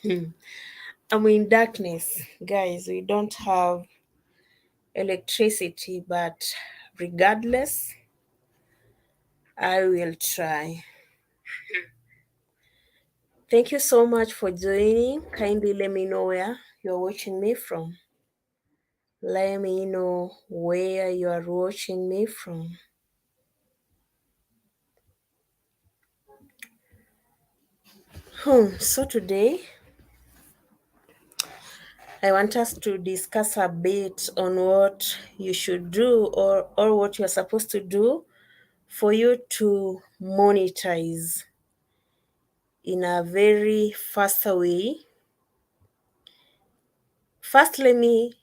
I'm in darkness, guys. We don't have electricity, but regardless, I will try. Thank you so much for joining. Kindly let me know where you're watching me from. Let me know where you are watching me from. So today I want us to discuss a bit on what you should do or what you're supposed to do for you to monetize in a very faster way. First, let me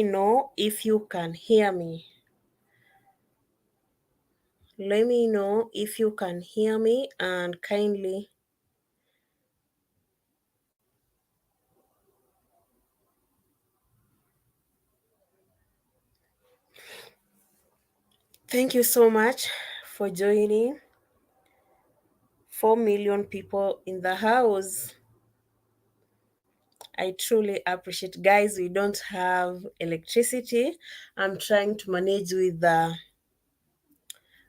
know if you can hear me. Let me know if you can hear me, and kindly thank you so much for joining. 4 million people in the house. I truly appreciate. Guys, we don't have electricity. I'm trying to manage with the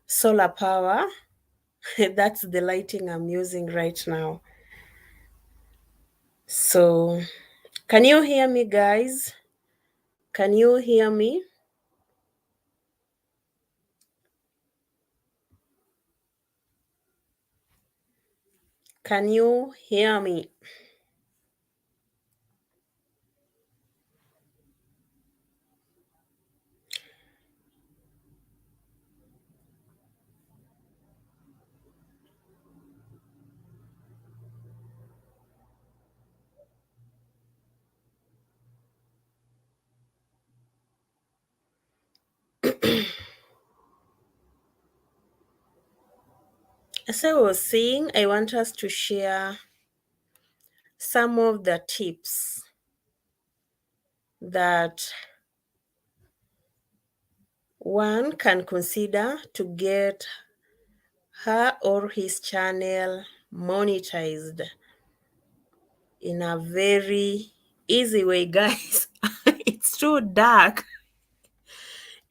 solar power. That's the lighting I'm using right now. So, can you hear me, guys? Can you hear me? Can you hear me? As I was saying, I want us to share some of the tips that one can consider to get her or his channel monetized in a very easy way, guys. It's too dark.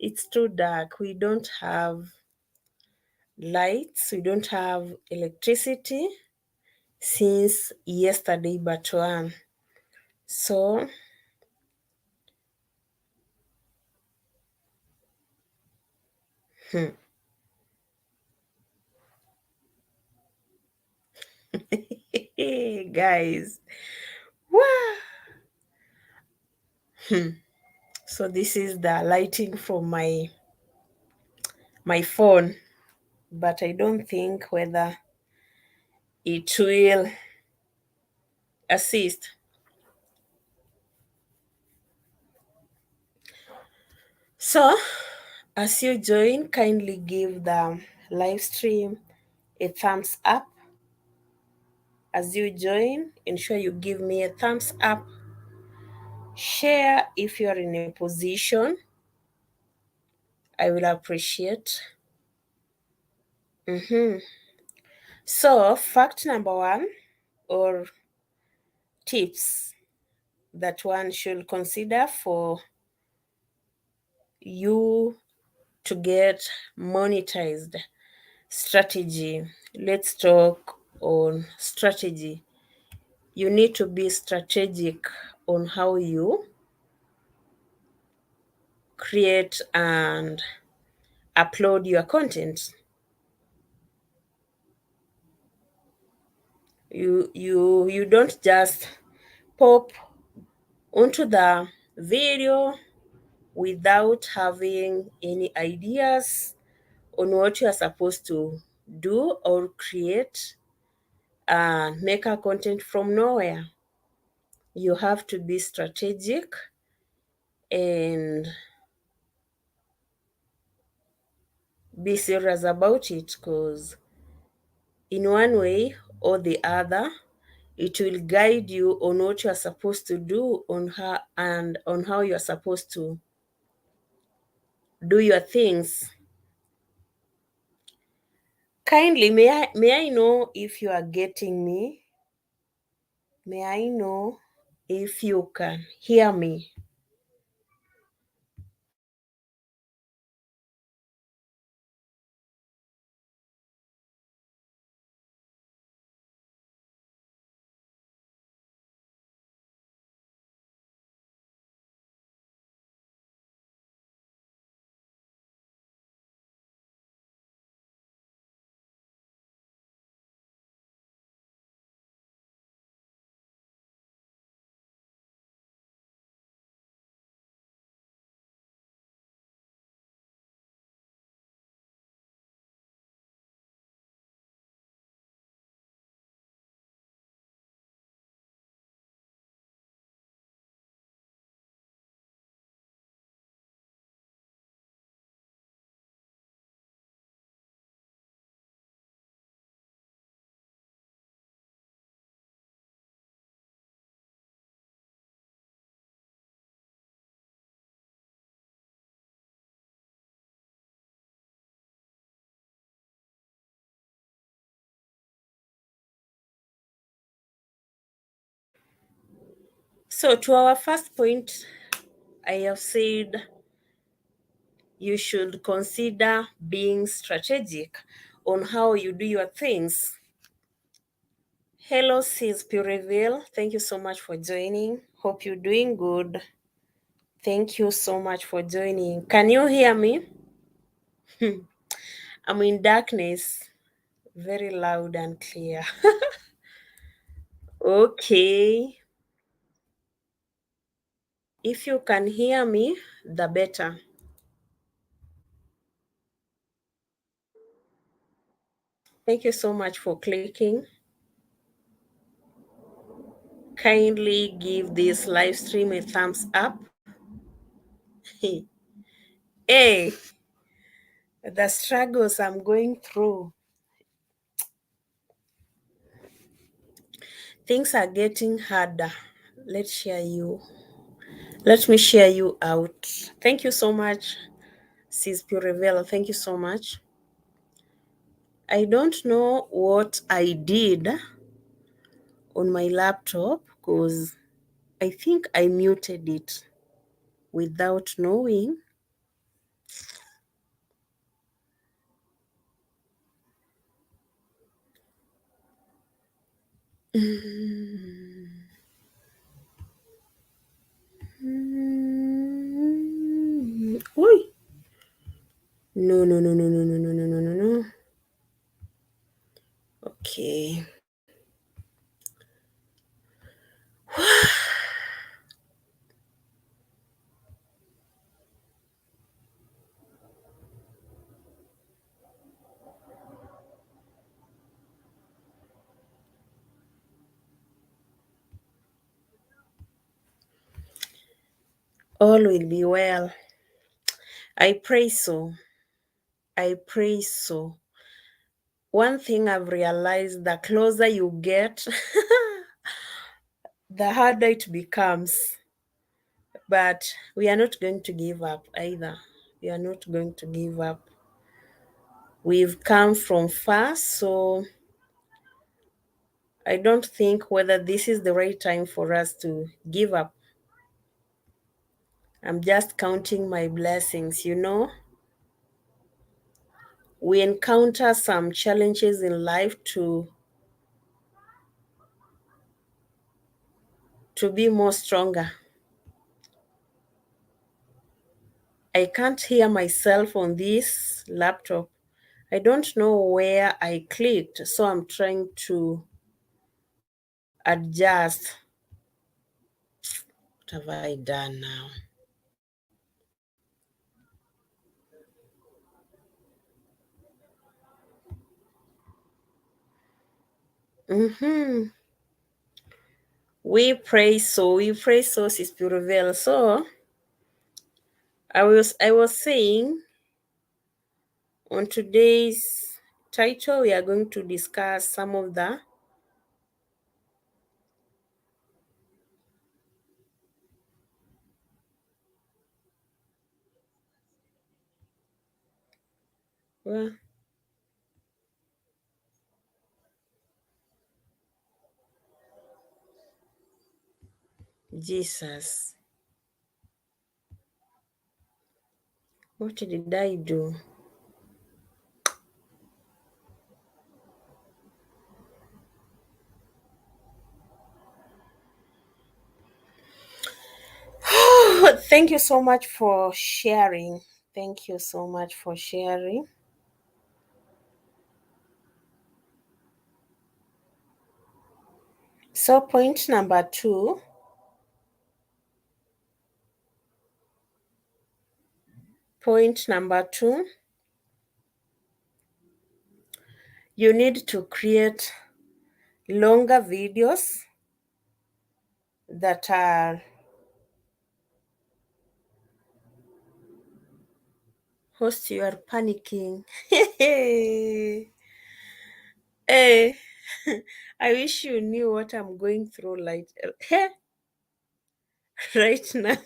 It's too dark. We don't have lights, we don't have electricity since yesterday but one. So guys, wow. So this is the lighting from my phone, but I don't think whether it will assist. So as you join, kindly give the live stream a thumbs up. As you join, ensure you give me a thumbs up. Share if you're in a position. I will appreciate. So, fact number one, or tips that one should consider for you to get monetized strategy. Let's talk on strategy. You need to be strategic on how you create and upload your content. You don't just pop onto the video without having any ideas on what you are supposed to do or create and make a content from nowhere. You have to be strategic and be serious about it, because in one way or the other it will guide you on what you are supposed to do on how you are supposed to do your things. Kindly, may I know if you are getting me? May I know if you can hear me? So, to our first point, I have said you should consider being strategic on how you do your things. Hello, sis Pureville. Thank you so much for joining. Hope you're doing good. Thank you so much for joining. Can you hear me? I'm in darkness, very loud and clear. Okay. If you can hear me, the better. Thank you so much for clicking. Kindly give this live stream a thumbs up. Hey, the struggles I'm going through. Things are getting harder. Let's share you. Let me share you out. Thank you so much, Sis Purevela. Thank you so much. I don't know what I did on my laptop because I think I muted it without knowing. Oi. No, no, no, no, no, no, no, no, no, no, no. Okay. All will be well. I pray so. I pray so. One thing I've realized, the closer you get, the harder it becomes. But we are not going to give up either. We are not going to give up. We've come from far, so I don't think whether this is the right time for us to give up. I'm just counting my blessings, you know. We encounter some challenges in life to be more stronger. I can't hear myself on this laptop. I don't know where I clicked, so I'm trying to adjust. What have I done now? Mm-hmm. We pray so, Sis Purvel. So I was saying on today's title we are going to discuss some of the well, Jesus. What did I do? Thank you so much for sharing. Thank you so much for sharing. So, point number two. Point number two, you need to create longer videos that are host. You are panicking. Hey, I wish you knew what I'm going through like right now.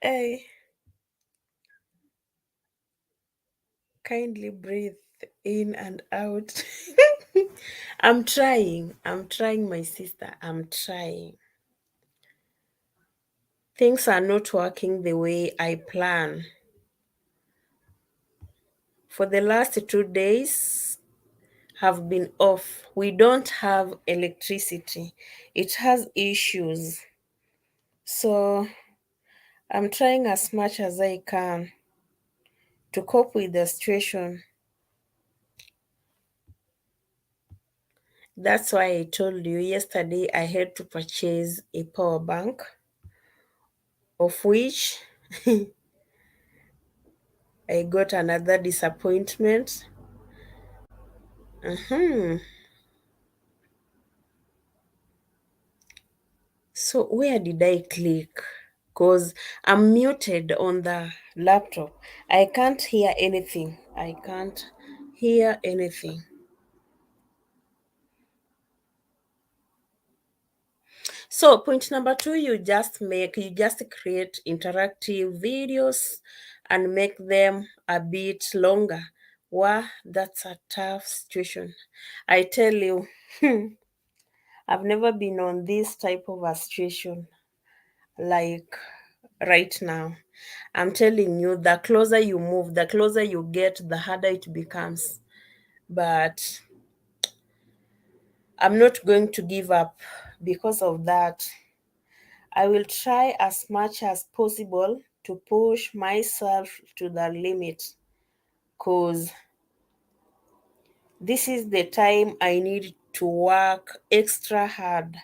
Hey, kindly breathe in and out. I'm trying, my sister. I'm trying. Things are not working the way I plan. For the last 2 days have been off. We don't have electricity. It has issues. So I'm trying as much as I can to cope with the situation. That's why I told you yesterday I had to purchase a power bank, of which I got another disappointment. Mhm. So where did I click? Because I'm muted on the laptop. I can't hear anything. I can't hear anything. So point number two, you just create interactive videos and make them a bit longer. Wow, that's a tough situation. I tell you, I've never been on this type of a situation like right now. I'm telling you, the closer you move, the closer you get, the harder it becomes. But I'm not going to give up because of that. I will try as much as possible to push myself to the limit because this is the time I need to work extra hard.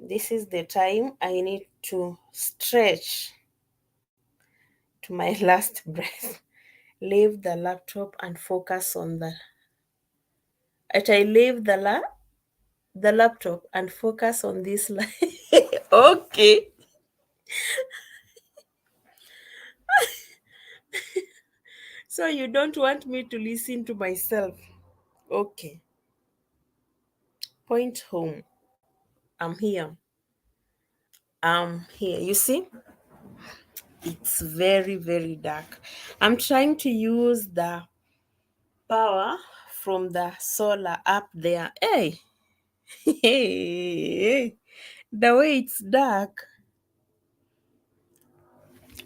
This is the time I need to stretch to my last breath. Leave the laptop and focus on the. At I leave the laptop and focus on this Okay. So you don't want me to listen to myself. Okay. Point home. I'm here. I'm here. You see, it's very, very dark. I'm trying to use the power from the solar up there. Hey, hey, the way it's dark.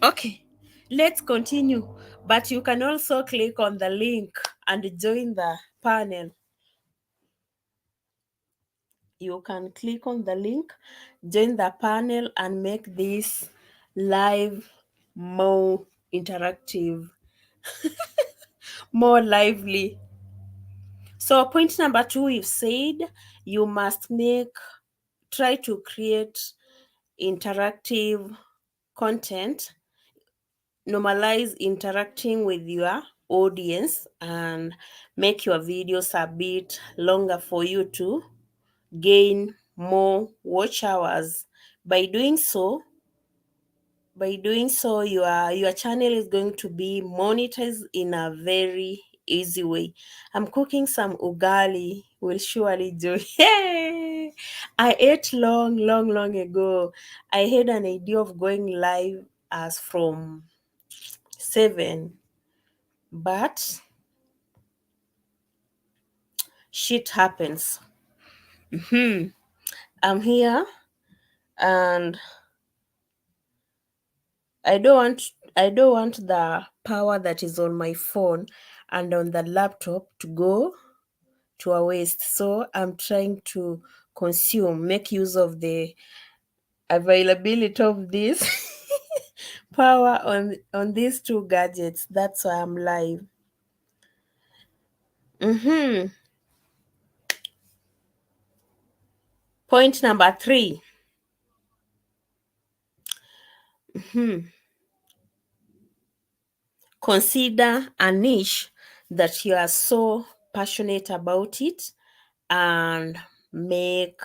Okay, let's continue. But you can also click on the link and join the panel. You can click on the link, join the panel, and make this live more interactive, more lively. So, point number two, we've said you must try to create interactive content, normalize interacting with your audience, and make your videos a bit longer for you to gain more watch hours. By doing so, your channel is going to be monetized in a very easy way. I'm cooking some ugali. Will surely do. Hey, I ate long ago. I had an idea of going live as from 7, but shit happens. I'm here, and I don't want the power that is on my phone and on the laptop to go to a waste. So I'm trying to make use of the availability of this power on these two gadgets. That's why I'm live. Mm-hmm. Point number 3. Mhm. Consider a niche that you are so passionate about it, and make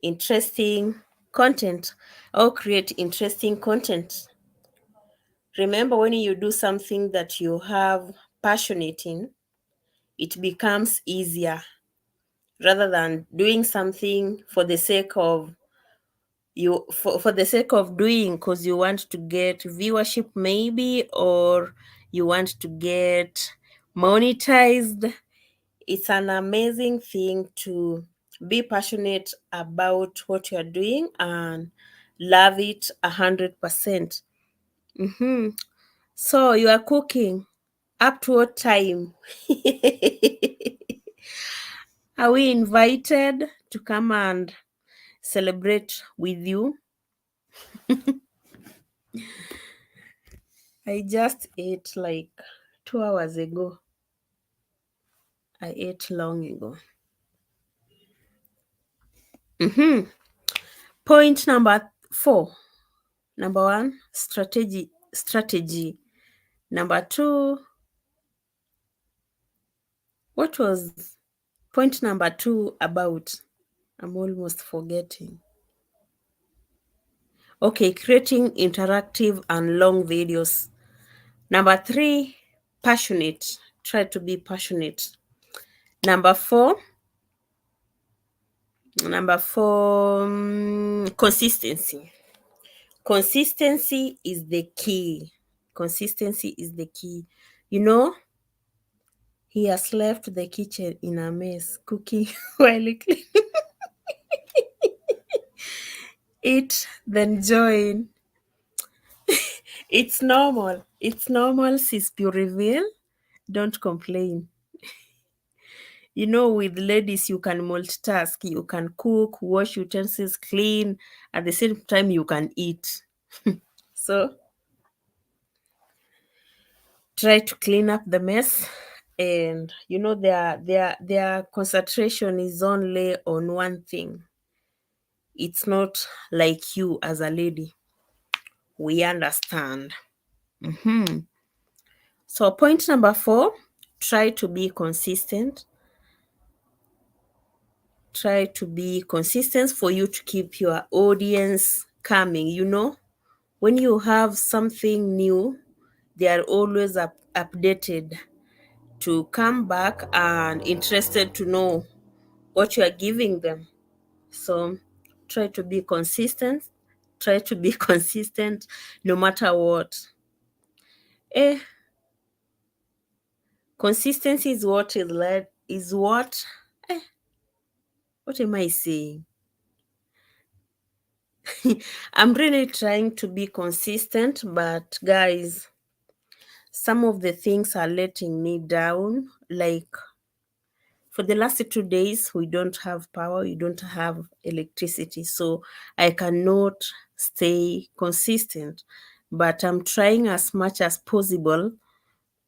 interesting content, or create interesting content. Remember, when you do something that you have passionate in, it becomes easier rather than doing something for the sake of for the sake of doing, because you want to get viewership maybe, or you want to get monetized. It's an amazing thing to be passionate about what you're doing and love it 100%. Mm-hmm. So you are cooking up to what time? Are we invited to come and celebrate with you? I just ate like 2 hours ago. I ate long ago. Hmm. Point number 4. Number 1, strategy. Strategy. Number 2, what was point number 2 about? I'm almost forgetting. Okay, creating interactive and long videos. Number 3, passionate. Try to be passionate. Number 4, consistency. Consistency is the key. Consistency is the key. You know, he has left the kitchen in a mess, cooking while he clean. Eat, then join. It's normal. It's normal, sis reveal. Don't complain. You know, with ladies, you can multitask. You can cook, wash utensils, clean. At the same time, you can eat. So try to clean up the mess, and you know their concentration is only on one thing. It's not like you as a lady. We understand. Hmm. So point number 4, try to be consistent. Try to be consistent for you to keep your audience coming. You know, when you have something new, they are always updated to come back and interested to know what you are giving them. So try to be consistent. Try to be consistent no matter what. Eh, consistency is what is led is what what am I saying? I'm really trying to be consistent, but guys, some of the things are letting me down. Like for the last 2 days, we don't have power, we don't have electricity, so I cannot stay consistent. But I'm trying as much as possible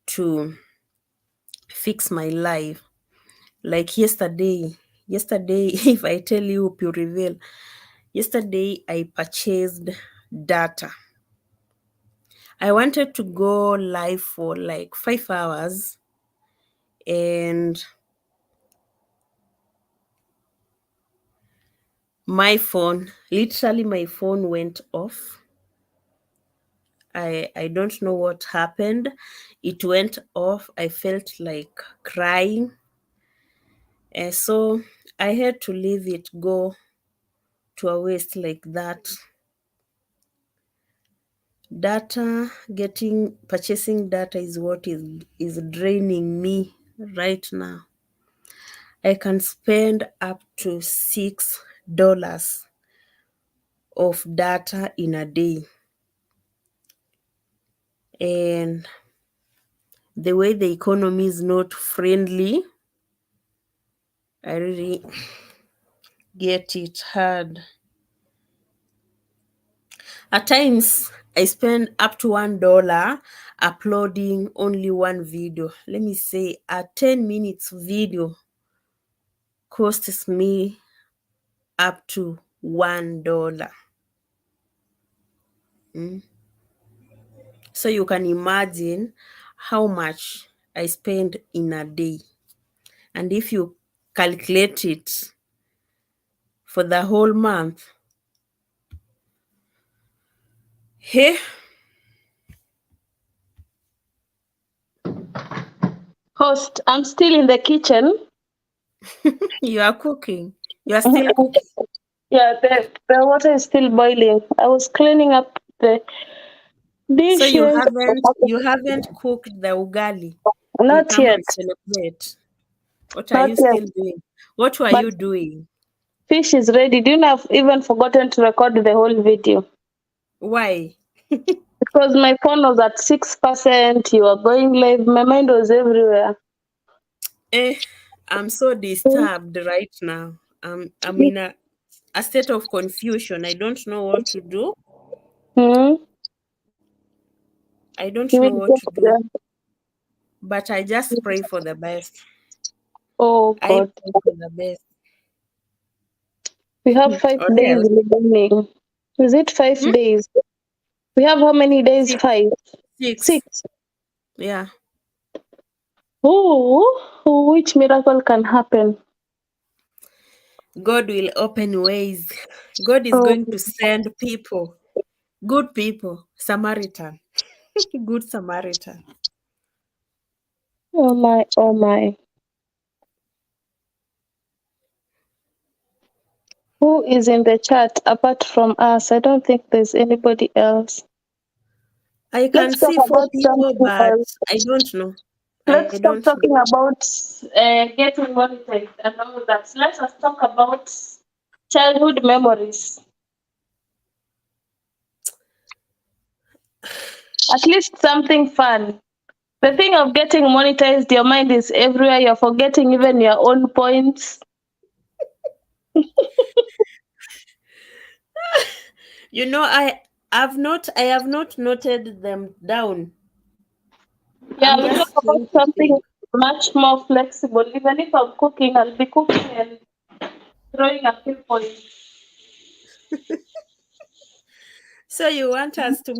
to fix my life. Like yesterday, if I tell you, you reveal, yesterday I purchased data. I wanted to go live for like 5 hours, and my phone went off. I don't know what happened. It went off. I felt like crying. And so I had to leave it go to a waste like that. Purchasing data is what is draining me right now. I can spend up to $6 of data in a day. And the way the economy is not friendly, I really get it hard. At times, I spend up to $1 uploading only one video. Let me say a 10 minutes video costs me up to $1. Mm. So you can imagine how much I spend in a day. And if you calculate it for the whole month, hey, Host, I'm still in the kitchen. you are cooking. You are still cooking. Yeah, the water is still boiling. I was cleaning up the So you dishes. haven't cooked the ugali to Not come yet. and celebrate. What are Not you yet. still doing? What were But you doing? fish is ready. Do you know I've even forgotten to record the whole video? Why? Because my phone was at 6%. You were going live. My mind was everywhere. Eh, I'm so disturbed right now. I'm in a state of confusion. I don't know what to do. Mm-hmm. I don't You know will what get to do. there. But I just pray for the best. Oh I God. pray for the best. We have five Or days else remaining. Is it five hmm? days? We have how many days? six, Five. six. Six. Yeah. Oh, which miracle can happen? God will open ways. God is Oh, going to send people, good people, Samaritan, good Samaritan. oh my, oh my. Who is in the chat apart from us? I don't think there's anybody else. I can Let's talk see four about people, something but else. I don't know. I Let's stop don't know. talking about getting monetized and all that. Let us talk about childhood memories. At least something fun. The thing of getting monetized, your mind is everywhere. You're forgetting even your own points. You know, I have not noted them down. Yeah, I'm we talk just about trying to something think. much more flexible. Even if I'm cooking, I'll be cooking and throwing a few points. So you want us to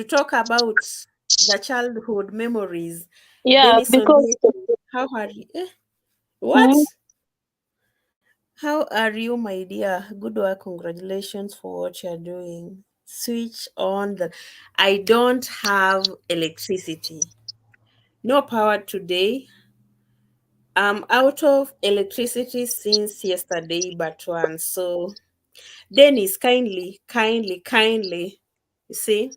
talk about the childhood memories. Yeah, Dennis because Ondieki, how are you? mhm, What? How are you, my dear? Good work. Congratulations for what you're doing. Switch on the. I don't have electricity. No power today. I'm out of electricity since yesterday, but once. So, Dennis, kindly, you see,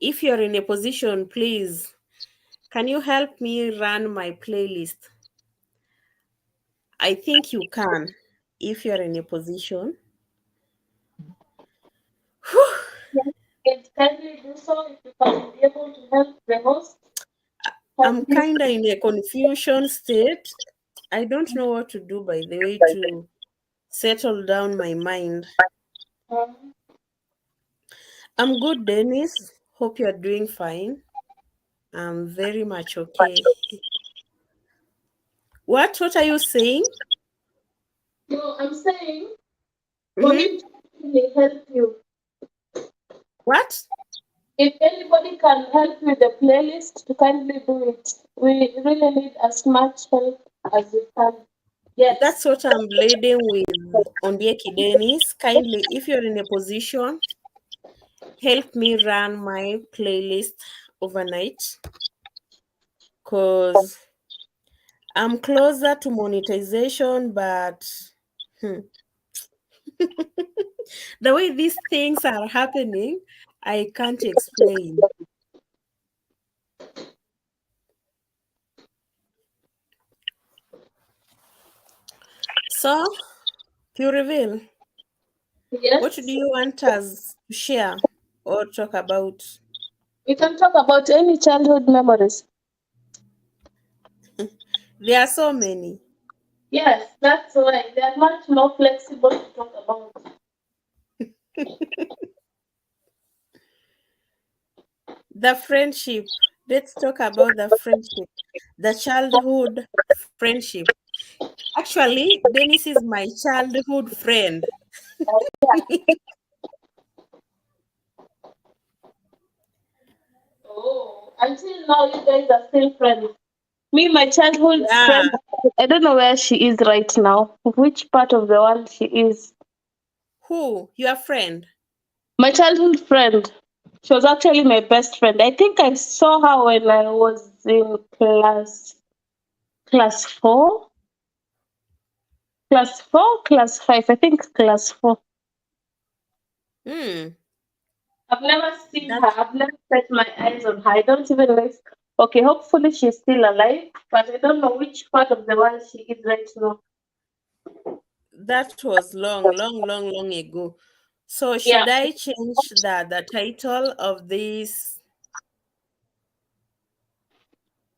if you're in a position, please, can you help me run my playlist? I think you can if you're in a position. yes, can kindly do so if you can be able to help the host. I'm Help me. kind of in a confusion state. I don't know what to do, by the way, to settle down my mind. Um, I'm good, Dennis. Hope you're doing fine. I'm very much okay. What are you saying? no, I'm saying for Mm-hmm. him to really help you. What? If anybody can help with the playlist, to kindly do it. We really need as much help as we can get. That's what I'm leading with Ondieki Dennis. Kindly, if you're in a position, help me run my playlist overnight because I'm closer to monetization, but hmm, the way these things are happening, I can't explain. So, to reveal, what do Yes. you want us to share or talk about? We can talk about any childhood memories. There are so many. Yes, that's why they are much more flexible to talk about. The friendship. Let's talk about the friendship. The childhood friendship. Actually, Dennis is my childhood friend. Oh, until now you guys are still friends. Me, my childhood Yeah. friend, I don't know where she is right now, which part of the world she is. Who? Your friend? My childhood friend, she was actually my best friend. I think I saw her when I was in class four, class five. I think class four. Hmm. I've never seen her. That I've never set my eyes on her. I don't even know. Okay, hopefully she's still alive, but I don't know which part of the world she is right now. that was long, long, long, long ago. So Yeah, should I change the title of this?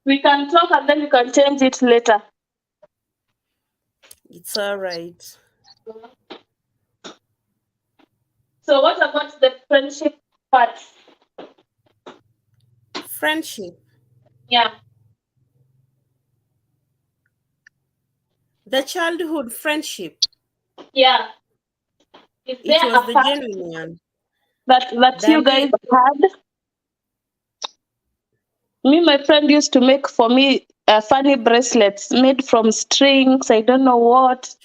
we can talk and then we can change it later. It's all right. So, what about the friendship part? Friendship. Yeah, The childhood friendship. yeah. Is It there was a the part genuine one. that The you guys me had? Me, my friend used to make for me funny bracelets made from strings. I don't know what.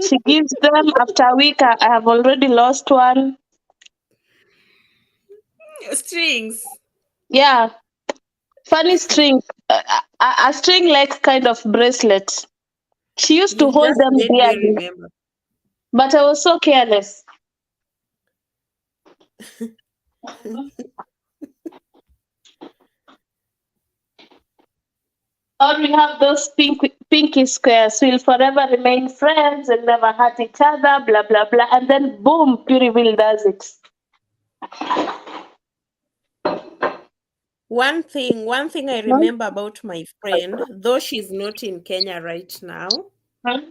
She gives them after a week. I have already lost one. strings. Yeah, funny string, a string like kind of bracelet. She used to You hold just them made me dearly, remember. but I was so careless. Or we have those pinky squares. We'll forever remain friends and never hurt each other, blah, blah, blah. And then boom, Pure Will does it. One thing I Hmm? remember about my friend, though she's not in Kenya right now, Hmm?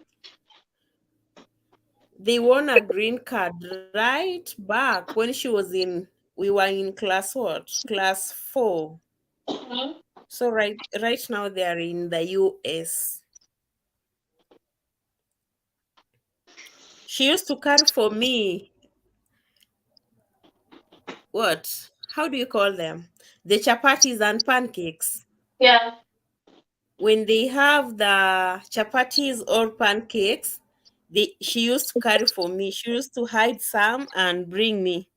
they won a green card right back when she was in we were in class what? Class 4. Hmm? So right now they are in the US. She used to carry for me what? How do you call them? The chapatis and pancakes. Yeah. When they have the chapatis or pancakes, she used to carry for me. She used to hide some and bring me.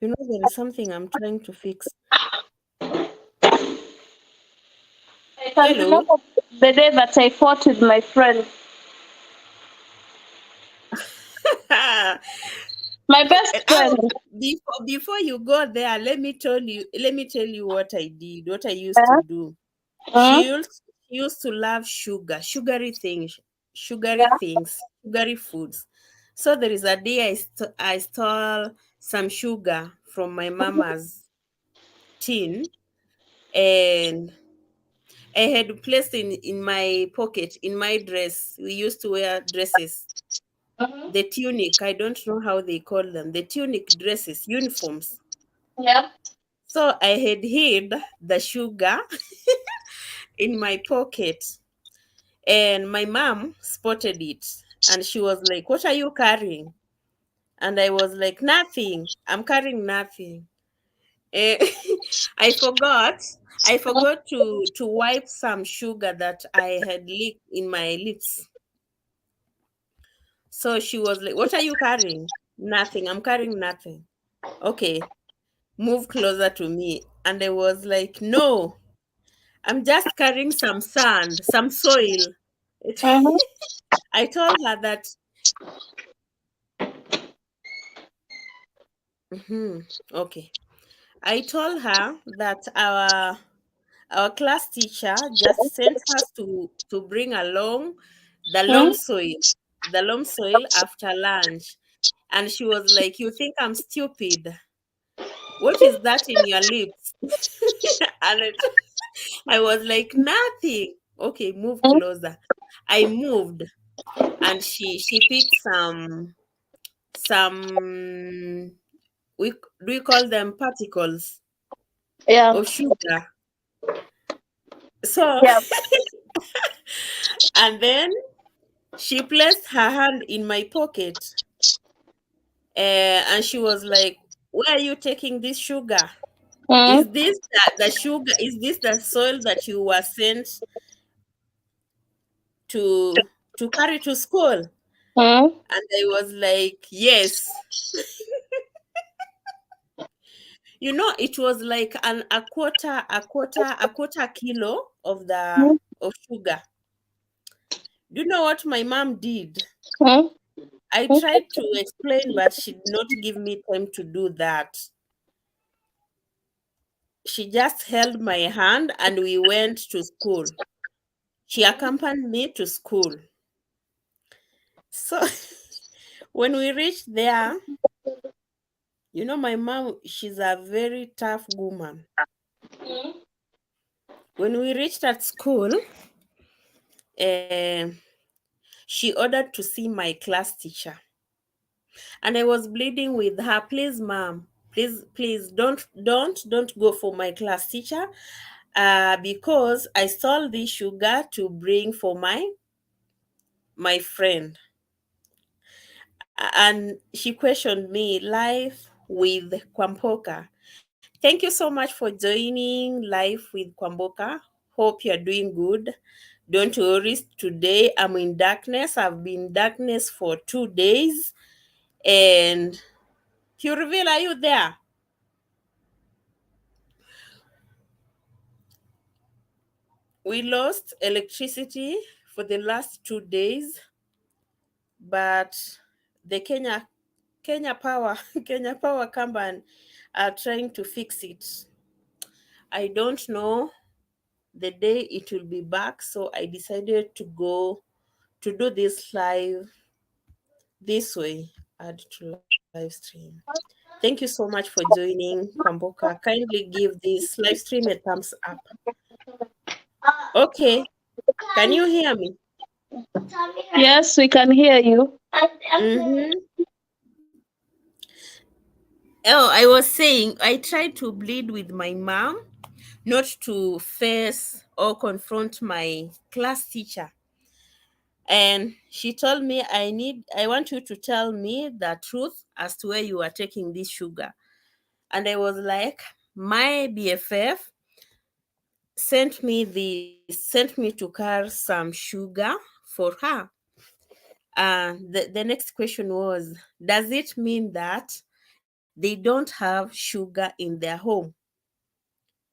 You know, there is something I'm trying to fix. I can Hello. remember the day that I fought with my friend. My best Oh, friend. before you go there, let me tell you what I did, what I used to Uh, do. uh, She used to love sugary yeah. things, sugary foods. So there is a day I stole some sugar from my mama's tin, and I had placed in my pocket in my dress. We used to wear dresses, Hmm. the tunic. I don't know how they call them. The tunic dresses, uniforms. Yeah. So I had hid the sugar in my pocket, and my mom spotted it, and she was like, "What are you carrying?" And I was like, "Nothing. I'm carrying nothing." Eh, I forgot. I forgot to wipe some sugar that I had leaked in my lips. So she was like, "What are you carrying?" "Nothing. I'm carrying nothing." "Okay, move closer to me." And I was like, "No, I'm just carrying some sand, some soil." Hmm. I told her that. Mhm, okay. I told her that our class teacher just sent us to bring along the Mm, loam soil, the loam soil after lunch. And she was like, "You think I'm stupid? What is that in your lips?" And I was like, "Nothing." Okay, move mm, closer. I moved, and she picked some, we do we call them particles yeah, of sugar. So yeah. and then she placed her hand in my pocket, and she was like, "Where are you taking this sugar? Mm, Is this the sugar? Is this the soil that you were sent to carry to school?" mm, And I was like, "Yes." It was like a quarter kilo of the mm, of sugar. Do you know what my mom did? mm, I mm, tried to explain, but she did not give me time to do that. She just held my hand and we went to school. She accompanied me to school. So when we reached there, my mom, she's a very tough woman. When we reached at school, eh, she ordered to see my class teacher. And I was bleeding with her, "Please, ma'am, please don't go for my class teacher, because I stole this sugar to bring for my friend." And she questioned me, "Life with Kwampoka." Thank you so much for joining Life with Kwamboka. Hope you're doing good. Don't worry, today I'm in darkness. I've been in darkness for 2 days. And Pureville, are you there? We lost electricity for the last 2 days, but the Kenya Power Kenya Power Company are trying to fix it. I don't know the day it will be back, so I decided to go to do this live this way, add to live stream. Thank you so much for joining, Kwamboka. Kindly give this live stream a thumbs up. Okay, can you hear me? yes, we can hear you. Mm-hmm. Oh, I was saying I tried to bleed with my mom, not to face or confront my class teacher. And she told me, I want you to tell me the truth as to where you are taking this sugar. And I was like, my BFF sent me to carry some sugar for her. The next question was, does it mean that they don't have sugar in their home?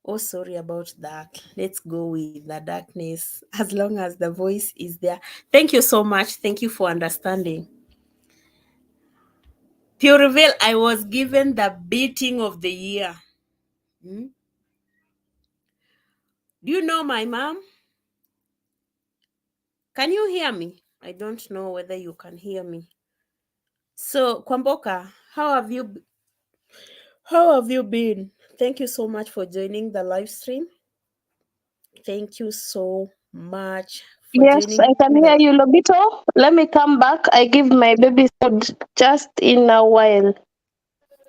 Oh, sorry about that. Let's go with the darkness as long as the voice is there. Thank you so much. Thank you for understanding. Pureville, I was given the beating of the year. Hmm? Do you know my mom? Can you hear me? I don't know whether you can hear me. So, Kwamboka, how have you been? Thank you so much for joining the live stream. Thank you so much for Yes, joining. I can hear you, Lobito. Let me come back. I give my baby food just in a while.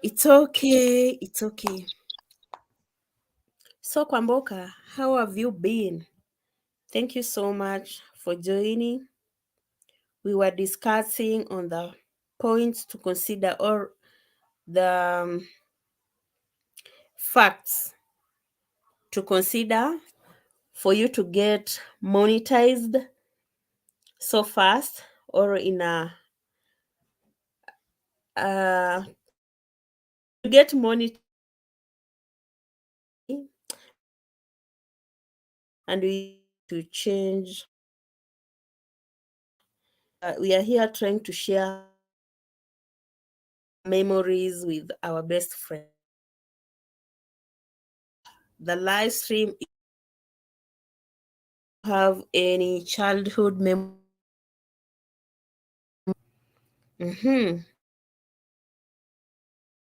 It's okay. It's okay. So, Kwamboka, how have you been? Thank you so much for joining. We were discussing on the points to consider or the facts to consider for you to get monetized so fast or in a to get monetized quickly, and we to change. We are here trying to share memories with our best friends. The live stream is have any childhood memories? Mm-hmm.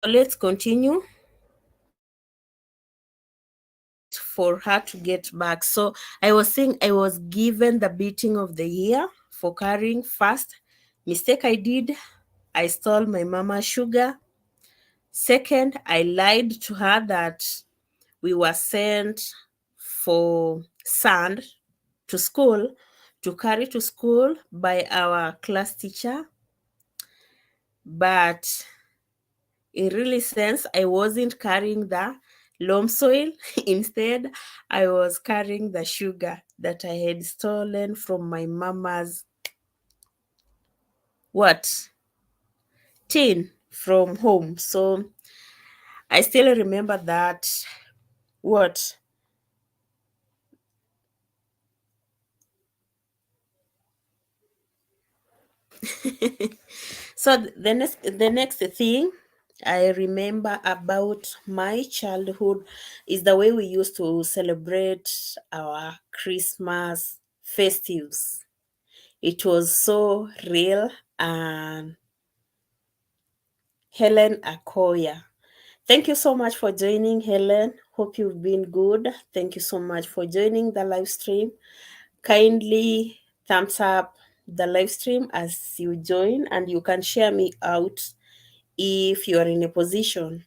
So let's continue. Wait for her to get back. So I was saying I was given the beating of the year for carrying fast. Mistake I did, I stole my mama's sugar. Second, I lied to her that we were sent for sand to school to carry to school by our class teacher. But in really sense, I wasn't carrying the loam soil. Instead, I was carrying the sugar that I had stolen from my mama's what tin from home. So I still remember that what. So the next thing I remember about my childhood is the way we used to celebrate our Christmas festives. It was so real. And Helen Akoya. Thank you so much for joining, Helen. Hope you've been good. Thank you so much for joining the live stream. Kindly thumbs up the live stream as you join, and you can share me out if you are in a position.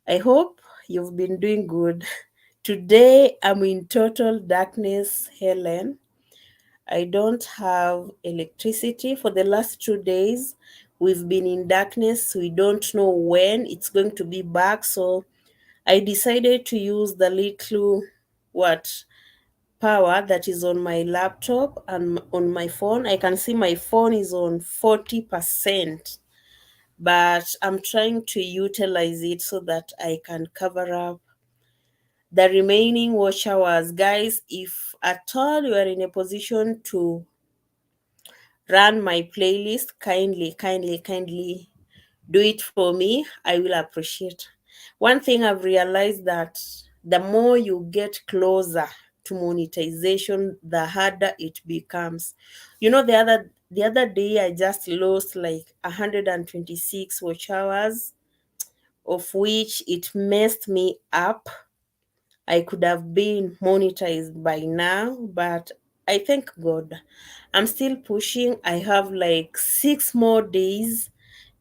I hope you've been doing good. Today I'm in total darkness, Helen. I don't have electricity for the last 2 days. We've been in darkness. We don't know when it's going to be back. So I decided to use the little what power that is on my laptop and on my phone. I can see my phone is on 40%, but I'm trying to utilize it so that I can cover up the remaining watch hours. Guys, if at all you are in a position to run my playlist, kindly do it for me. I will appreciate. One thing I've realized that the more you get closer to monetization, the harder it becomes. The other day I just lost like 126 watch hours, of which it messed me up. I could have been monetized by now, but I thank God. I'm still pushing. I have like 6 more days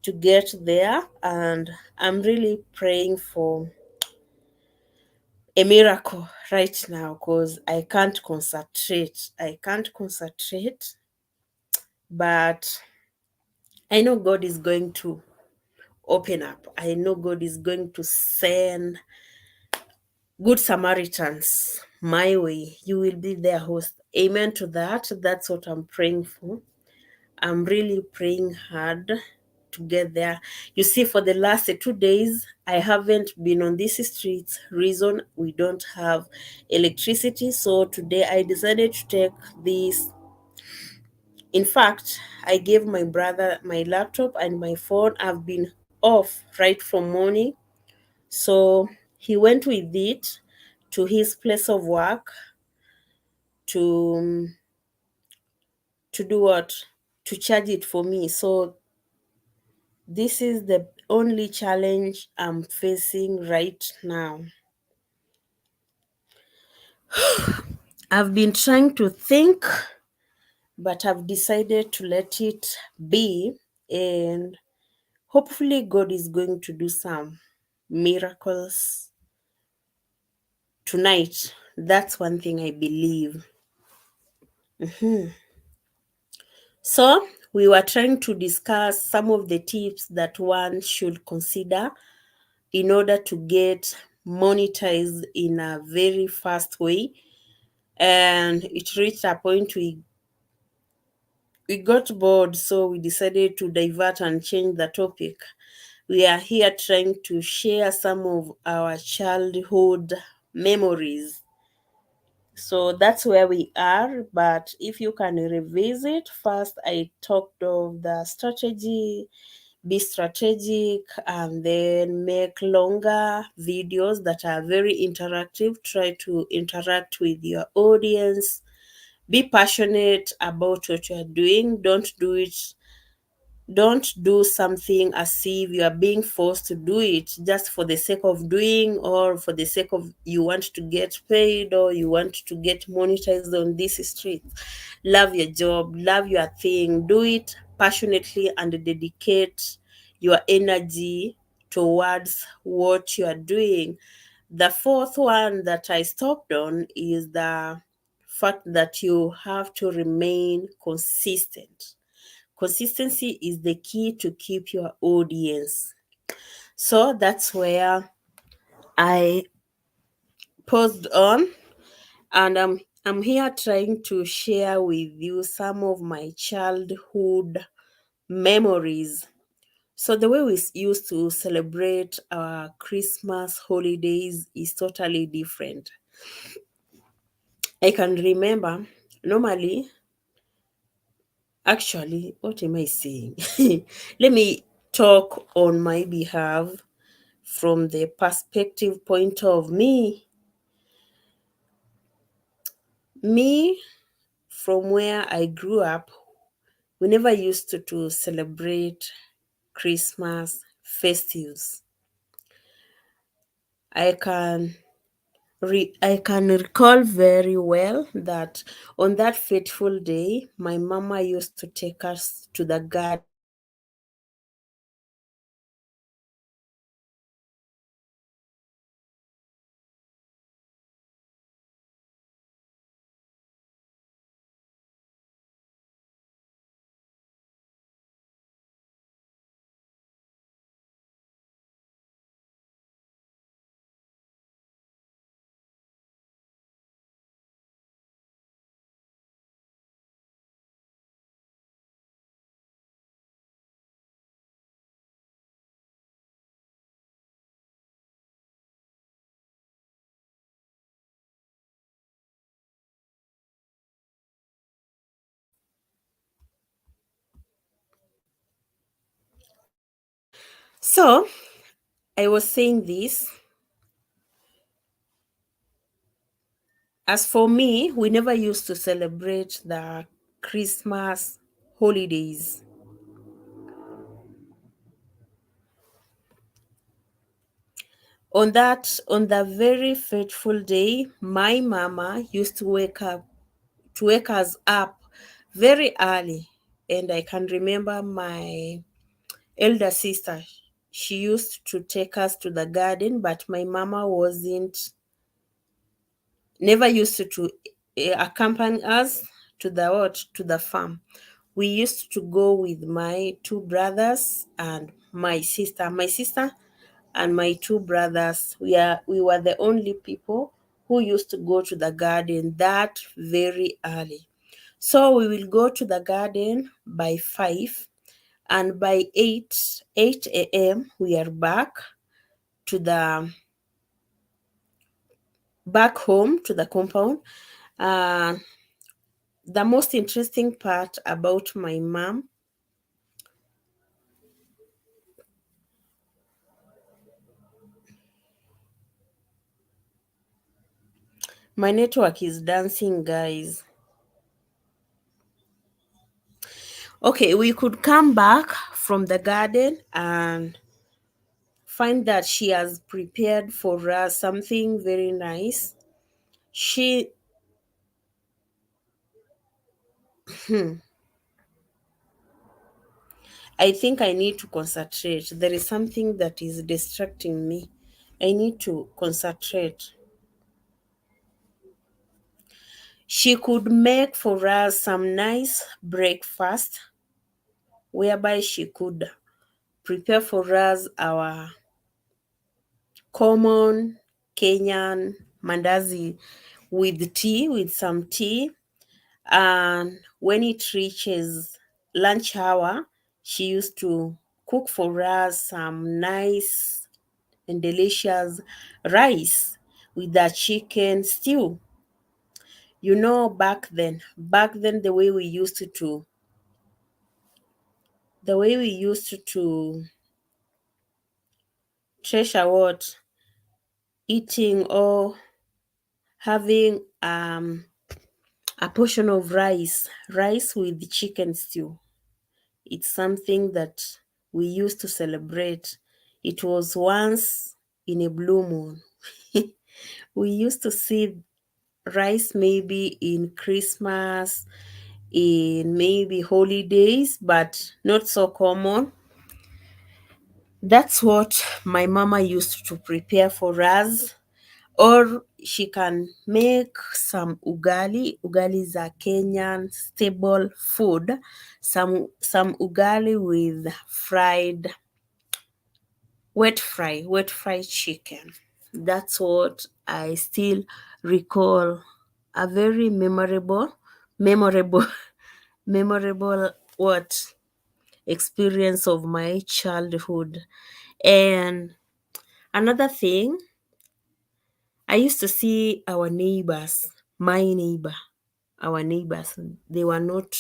to get there, and I'm really praying for a miracle right now because I can't concentrate. But I know God is going to open up. I know God is going to send good Samaritans my way. You will be their host. Amen to that. That's what I'm praying for. I'm really praying hard to get there. You see, for the last 2 days, I haven't been on these streets. Reason, we don't have electricity. So today I decided to take this. In fact, I gave my brother my laptop and my phone. I've been off right from morning. So he went with it to his place of work to do what? To charge it for me. So this is the only challenge I'm facing right now. I've been trying to think, but I've decided to let it be. And hopefully, God is going to do some miracles tonight. That's one thing I believe. So, we were trying to discuss some of the tips that one should consider in order to get monetized in a very fast way. And it reached a point we got bored, so we decided to divert and change the topic. We are here trying to share some of our childhood memories. So that's where we are. But if you can revisit, first I talked of the strategy, be strategic, and then make longer videos that are very interactive. Try to interact with your audience. Be passionate about what you are doing. Don't do something as if you are being forced to do it just for the sake of doing, or for the sake of you want to get paid, or you want to get monetized on this street. Love your job, love your thing, do it passionately and dedicate your energy towards what you are doing. The fourth one that I stopped on is the fact that you have to remain consistent. Consistency is the key to keep your audience. So that's where I paused on, and I'm here trying to share with you some of my childhood memories. So the way we used to celebrate our Christmas holidays is totally different. I can remember normally, actually, what am I saying? Let me talk on my behalf from the perspective point of me from where I grew up. We never used to celebrate Christmas festives. I can recall very well that on that fateful day, my mama used to take us to the garden and so I was saying this. As for me, we never used to celebrate the Christmas holidays. On the very fateful day, my mama used to wake us up very early. And I can remember my elder sister, she used to take us to the garden, but my mama wasn't never used to accompany us to the farm. We used to go with my two brothers and my sister. My sister and my two brothers, we were the only people who used to go to the garden that very early. So we will go to the garden by 5, and by 8 a.m. we are to the back home to the compound. Uh, the most interesting part about my mom, my network is dancing, guys. Okay, we could come back from the garden and find that she has prepared for us something very nice. She, I think I need to concentrate. There is something that is distracting me. I need to concentrate. She could make for us some nice breakfast whereby she could prepare for us our common Kenyan mandazi with tea, with some tea. And when it reaches lunch hour, she used to cook for us some nice and delicious rice with the chicken stew. You know, back then, the way we used to treasure what eating or having a portion of rice with chicken stew. It's something that we used to celebrate. It was once in a blue moon. We used to see rice maybe in Christmas, in maybe holidays, but not so common. That's what my mama used to prepare for us. Or she can make some ugali. Ugali is a Kenyan staple food. Some ugali with wet fried chicken. That's what I still recall. A very memorable, memorable what experience of my childhood. And another thing, I used to see our neighbors, my neighbor, our neighbors. They were not.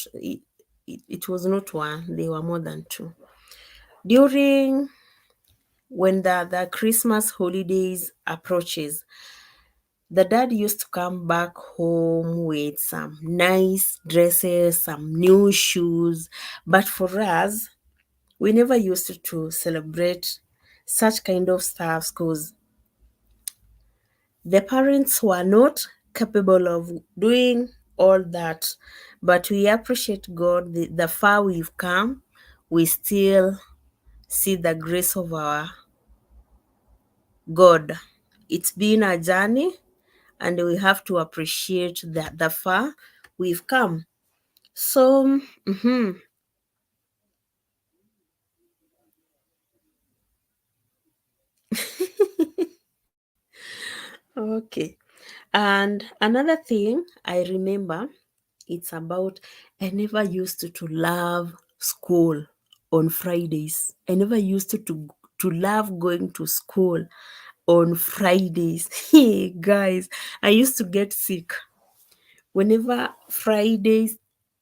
It was not one. They were more than two. During when the Christmas holidays approaches, the dad used to come back home with some nice dresses, some new shoes. But for us, we never used to celebrate such kind of stuff because the parents were not capable of doing all that. But we appreciate God, the far we've come. We still see the grace of our God. It's been a journey, and we have to appreciate the far we've come. So, okay. And another thing I remember, it's about I never used to love school on Fridays. I never used to love going to school on Fridays. Hey guys, I used to get sick whenever Fridays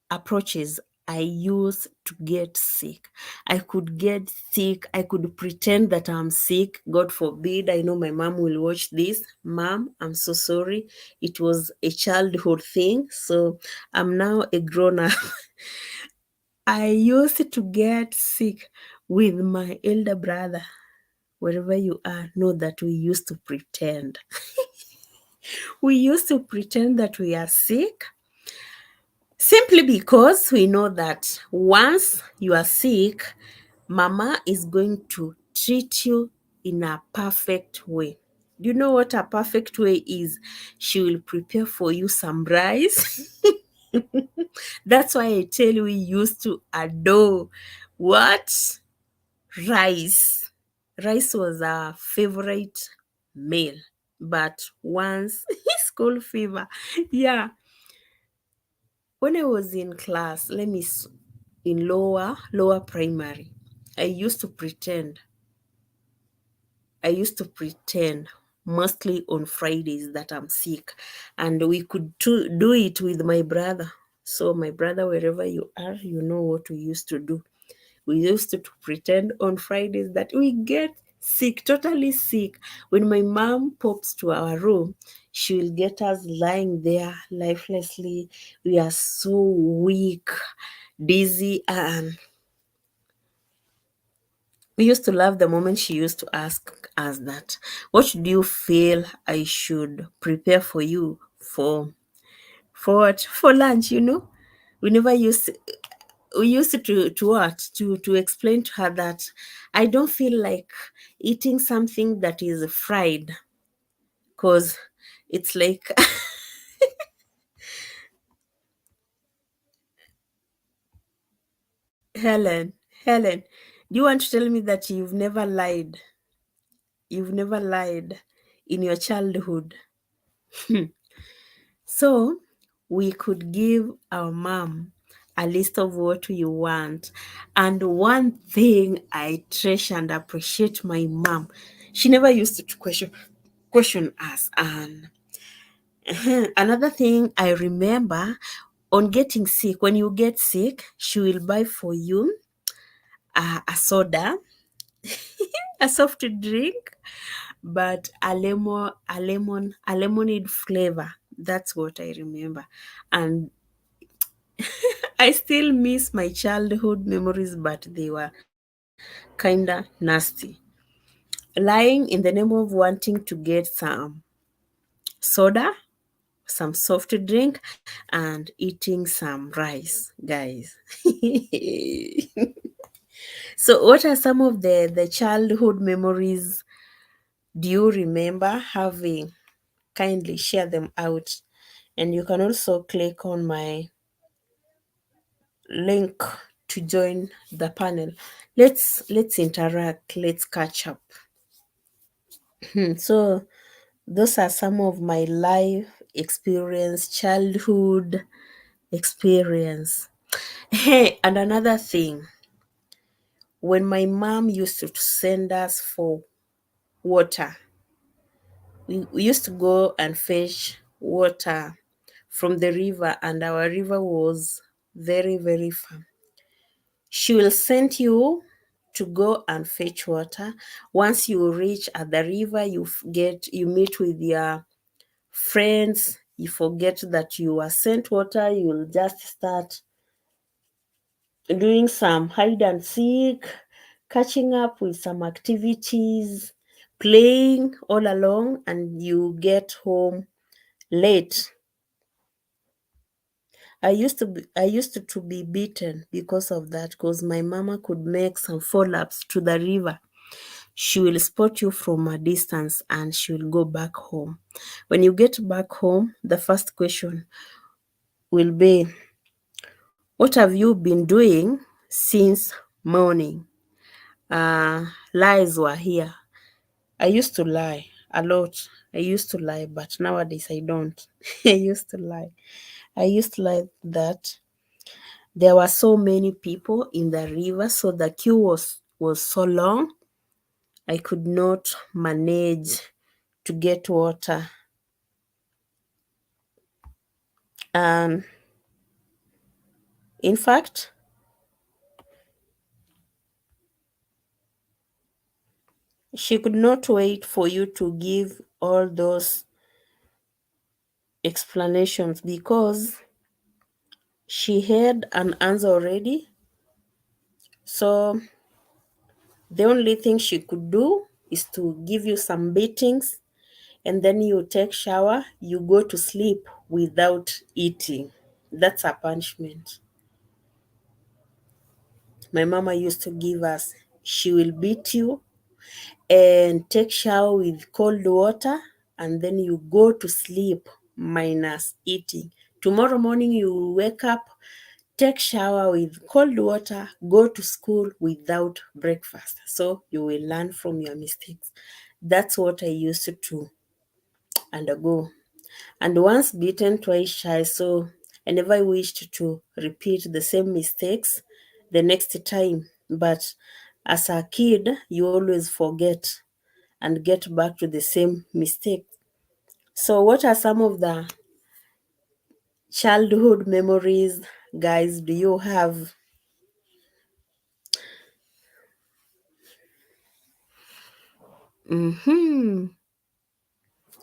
approaches. I used to get sick. I could get sick. I could pretend that I'm sick. God forbid. I know my mom will watch this. Mom, I'm so sorry. It was a childhood thing. So I'm now a grown up. I used to get sick with my elder brother. Wherever you are, know that we used to pretend. We used to pretend that we are sick simply because we know that once you are sick, Mama is going to treat you in a perfect way. Do you know what a perfect way is? She will prepare for you some rice. That's why I tell you we used to adore what? Rice. Rice was our favorite meal. But once school fever, yeah, when I was in class, in lower primary, I used to pretend. I used to pretend mostly on Fridays that I'm sick, and we could do it with my brother. So my brother, wherever you are, you know what we used to do. We used to pretend on Fridays that we get sick, totally sick. When my mom pops to our room, she will get us lying there lifelessly. We are so weak, dizzy, and we used to love the moment she used to ask us that, what do you feel I should prepare for you for what? For lunch, We never used we used to what? To explain to her that I don't feel like eating something that is fried because it's like Helen, Helen, do you want to tell me that you've never lied? You've never lied in your childhood. So we could give our mom a list of what we want. And one thing I treasure and appreciate my mom, she never used to question us. And another thing I remember, on getting sick, when you get sick, she will buy for you a soda, a soft drink, but a lemonade flavor. That's what I remember. And I still miss my childhood memories, but they were kinda nasty. Lying in the name of wanting to get some soda, some soft drink, and eating some rice, guys. So, what are some of the childhood memories do you remember having? Kindly share them out. And you can also click on my link to join the panel. Let's interact, let's catch up. So those are some of my life experience, childhood experience. Hey, and another thing, when my mom used to send us for water, we used to go and fetch water from the river, and our river was very, very far. She will send you to go and fetch water. Once you reach at the river, you meet with your friends. You forget that you are sent water. You'll just start doing some hide and seek, catching up with some activities, playing all along, and you get home late. I used to be beaten because of that, because my mama could make some follow-ups to the river. She will spot you from a distance and she will go back home. When you get back home, the first question will be, what have you been doing since morning? Lies were here. I used to lie a lot. I used to lie, but nowadays I don't. I used to lie. I used to lie that there were so many people in the river, so the queue was so long. I could not manage to get water. And in fact, she could not wait for you to give all those explanations because she had an answer already. So the only thing she could do is to give you some beatings, and then you take shower, you go to sleep without eating. That's a punishment my mama used to give us. She will beat you and take shower with cold water, and then you go to sleep minus eating. Tomorrow morning you wake up, take shower with cold water, go to school without breakfast. So you will learn from your mistakes. That's what I used to undergo. And once beaten, twice shy. So I never wished to repeat the same mistakes the next time. But as a kid, you always forget and get back to the same mistake. So, what are some of the childhood memories, guys, do you have? Hmm.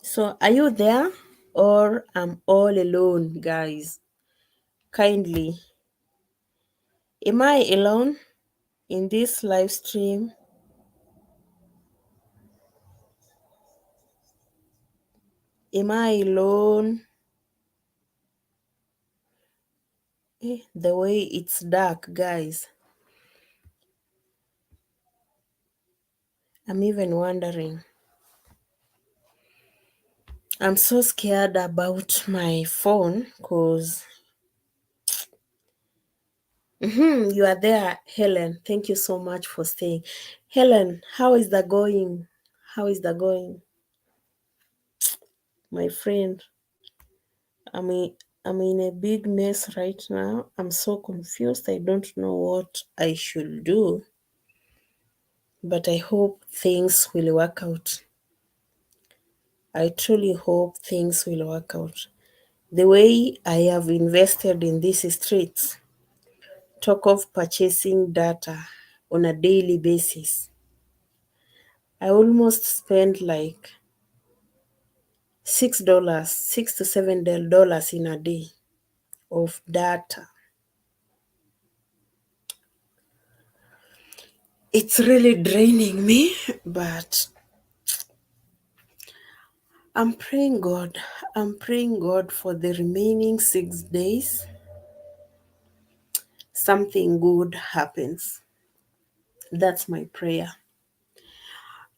So, are you there or I'm all alone, guys? Kindly, am I alone in this live stream? Am I alone? The way it's dark, guys. I'm even wondering. I'm so scared about my phone because you are there, Helen. Thank you so much for staying. Helen, how is that going? How is that going? My friend, I'm in, I'm in a big mess right now. I'm so confused. I don't know what I should do, but I hope things will work out. I truly hope things will work out. The way I have invested in these streets, talk of purchasing data on a daily basis. I almost spent like $6, $6 to $7 in a day of data. It's really draining me, but I'm praying God. I'm praying God for the remaining 6 days. Something good happens. That's my prayer.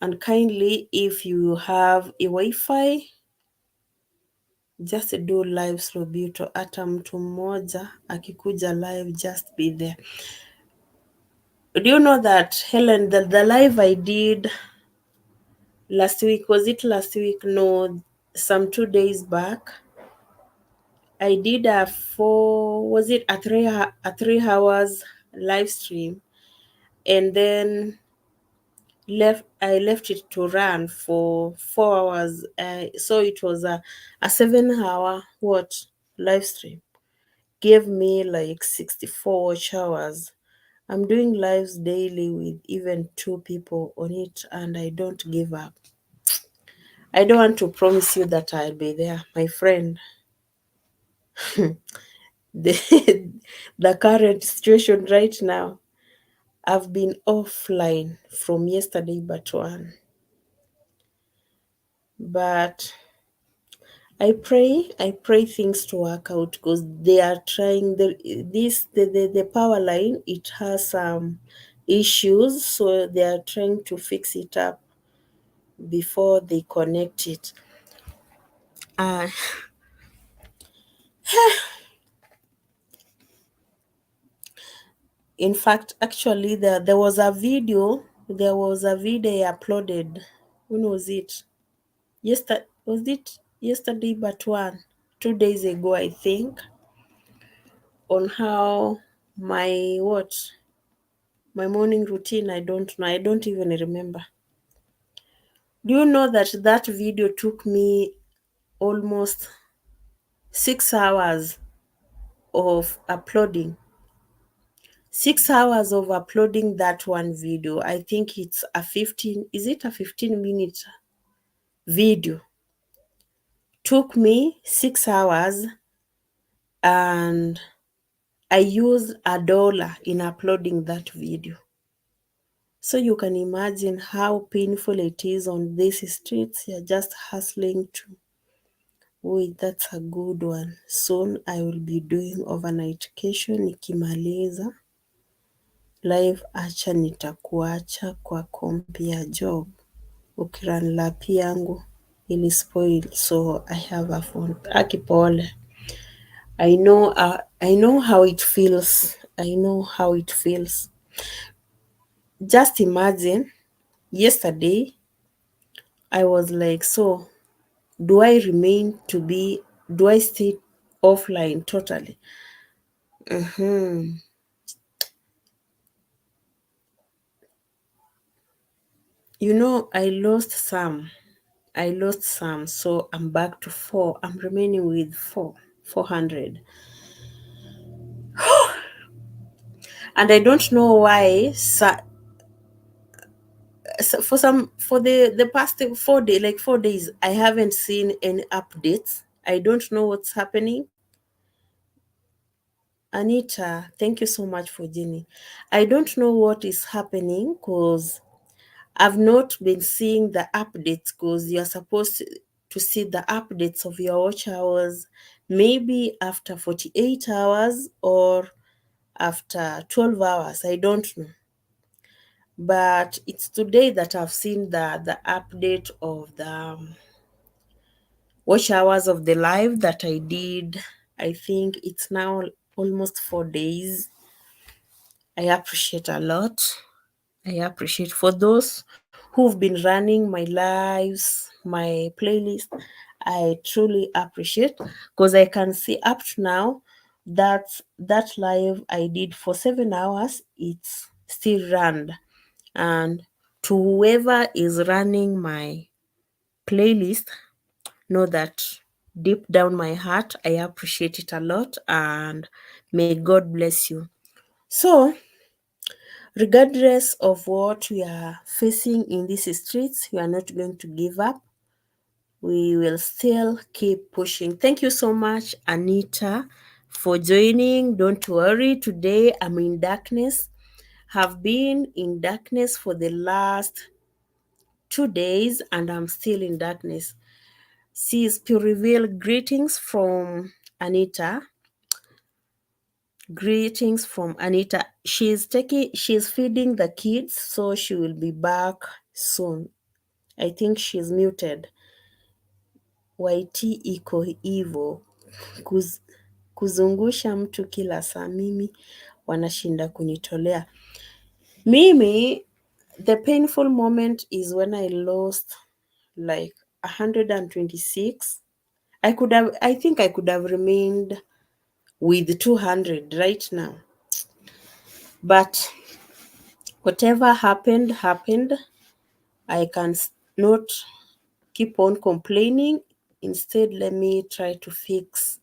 And kindly, if you have a Wi-Fi, just do live Slobito. Hata mtu mmoja akikuja live, just be there. Do you know that, Helen, the live I did last week, was it last week? No, some 2 days back. I did a was it a 3 hours live stream, and then I left it to run for 4 hours. So it was a 7 hour what live stream. Gave me like 64 watch hours. I'm doing lives daily with even 2 people on it, and I don't give up. I don't want to promise you that I'll be there, my friend. The, the current situation right now, I've been offline from yesterday but one. But I pray things to work out because they are trying the power line. It has some issues, so they are trying to fix it up before they connect it. Uh, in fact, actually, there was a video I uploaded. When was it? Was it yesterday? But 2 days ago, I think, on how my morning routine. I don't know. I don't even remember. Do you know that that video took me almost 6 hours of uploading? 6 hours of uploading that one video. I think it's a 15, is it a 15-minute video? Took me 6 hours, and I used $1 in uploading that video. So you can imagine how painful it is on these streets. You're just hustling to. Wait, that's a good one. Soon I will be doing overnight kesho nikimaliza live. Acha nitakuacha kwa kompi ya job. Ukiran lapi yangu ili spoil, so I have a phone. Akipole. I know how it feels. I know how it feels. Just imagine, yesterday I was like, so do I do I stay offline totally? I lost some, so I'm back to four. I'm remaining with 400. And I don't know why. For the past 4 days, like 4 days, I haven't seen any updates. I don't know what's happening. Anita, thank you so much for joining. I don't know what is happening because I've not been seeing the updates, because you're supposed to see the updates of your watch hours maybe after 48 hours or after 12 hours. I don't know. But it's today that I've seen the update of the watch hours of the live that I did. I think it's now almost 4 days. I appreciate a lot. I appreciate for those who've been running my lives, my playlist. I truly appreciate, because I can see up to now that that live I did for 7 hours, it's still run. And to whoever is running my playlist, know that deep down my heart, I appreciate it a lot, and may God bless you. So Regardless of what we are facing in these streets, we are not going to give up. We will still keep pushing. Thank you so much, Anita, for joining. Don't worry, today I'm in darkness. Have been in darkness for the last 2 days and I'm still in darkness. Sis to reveal greetings from Anita. Greetings from Anita. She's feeding the kids, so she will be back soon. I think she's muted. YT iko hivo. Kuzungusha mtu kila saa, mimi wanashinda kunitolea. Mimi, the painful moment is when I lost like 126. I think I could have remained with 200 right now. But whatever happened, happened. I can not keep on complaining. Instead, let me try to fix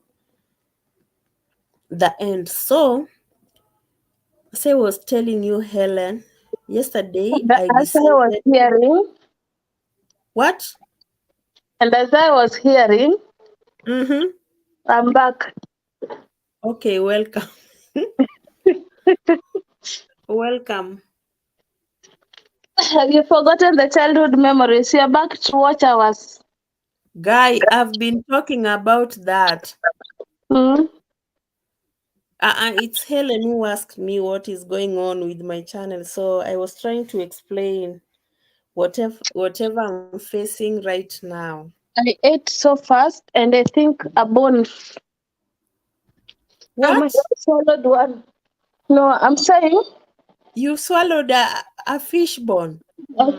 the end. So, as I was telling you, Helen, yesterday I As I was decided. hearing, What? and as I was hearing, Mm-hmm. I'm back. Okay, welcome. Welcome. Have you forgotten the childhood memories? You're back to watch ours. Guy, I've been talking about that. Mm. It's Helen who asked me what is going on with my channel. So I was trying to explain whatever I'm facing right now. I ate so fast, and I think a bone. Oh my What? God, I swallowed one. No, I'm saying You swallowed a fish bone. I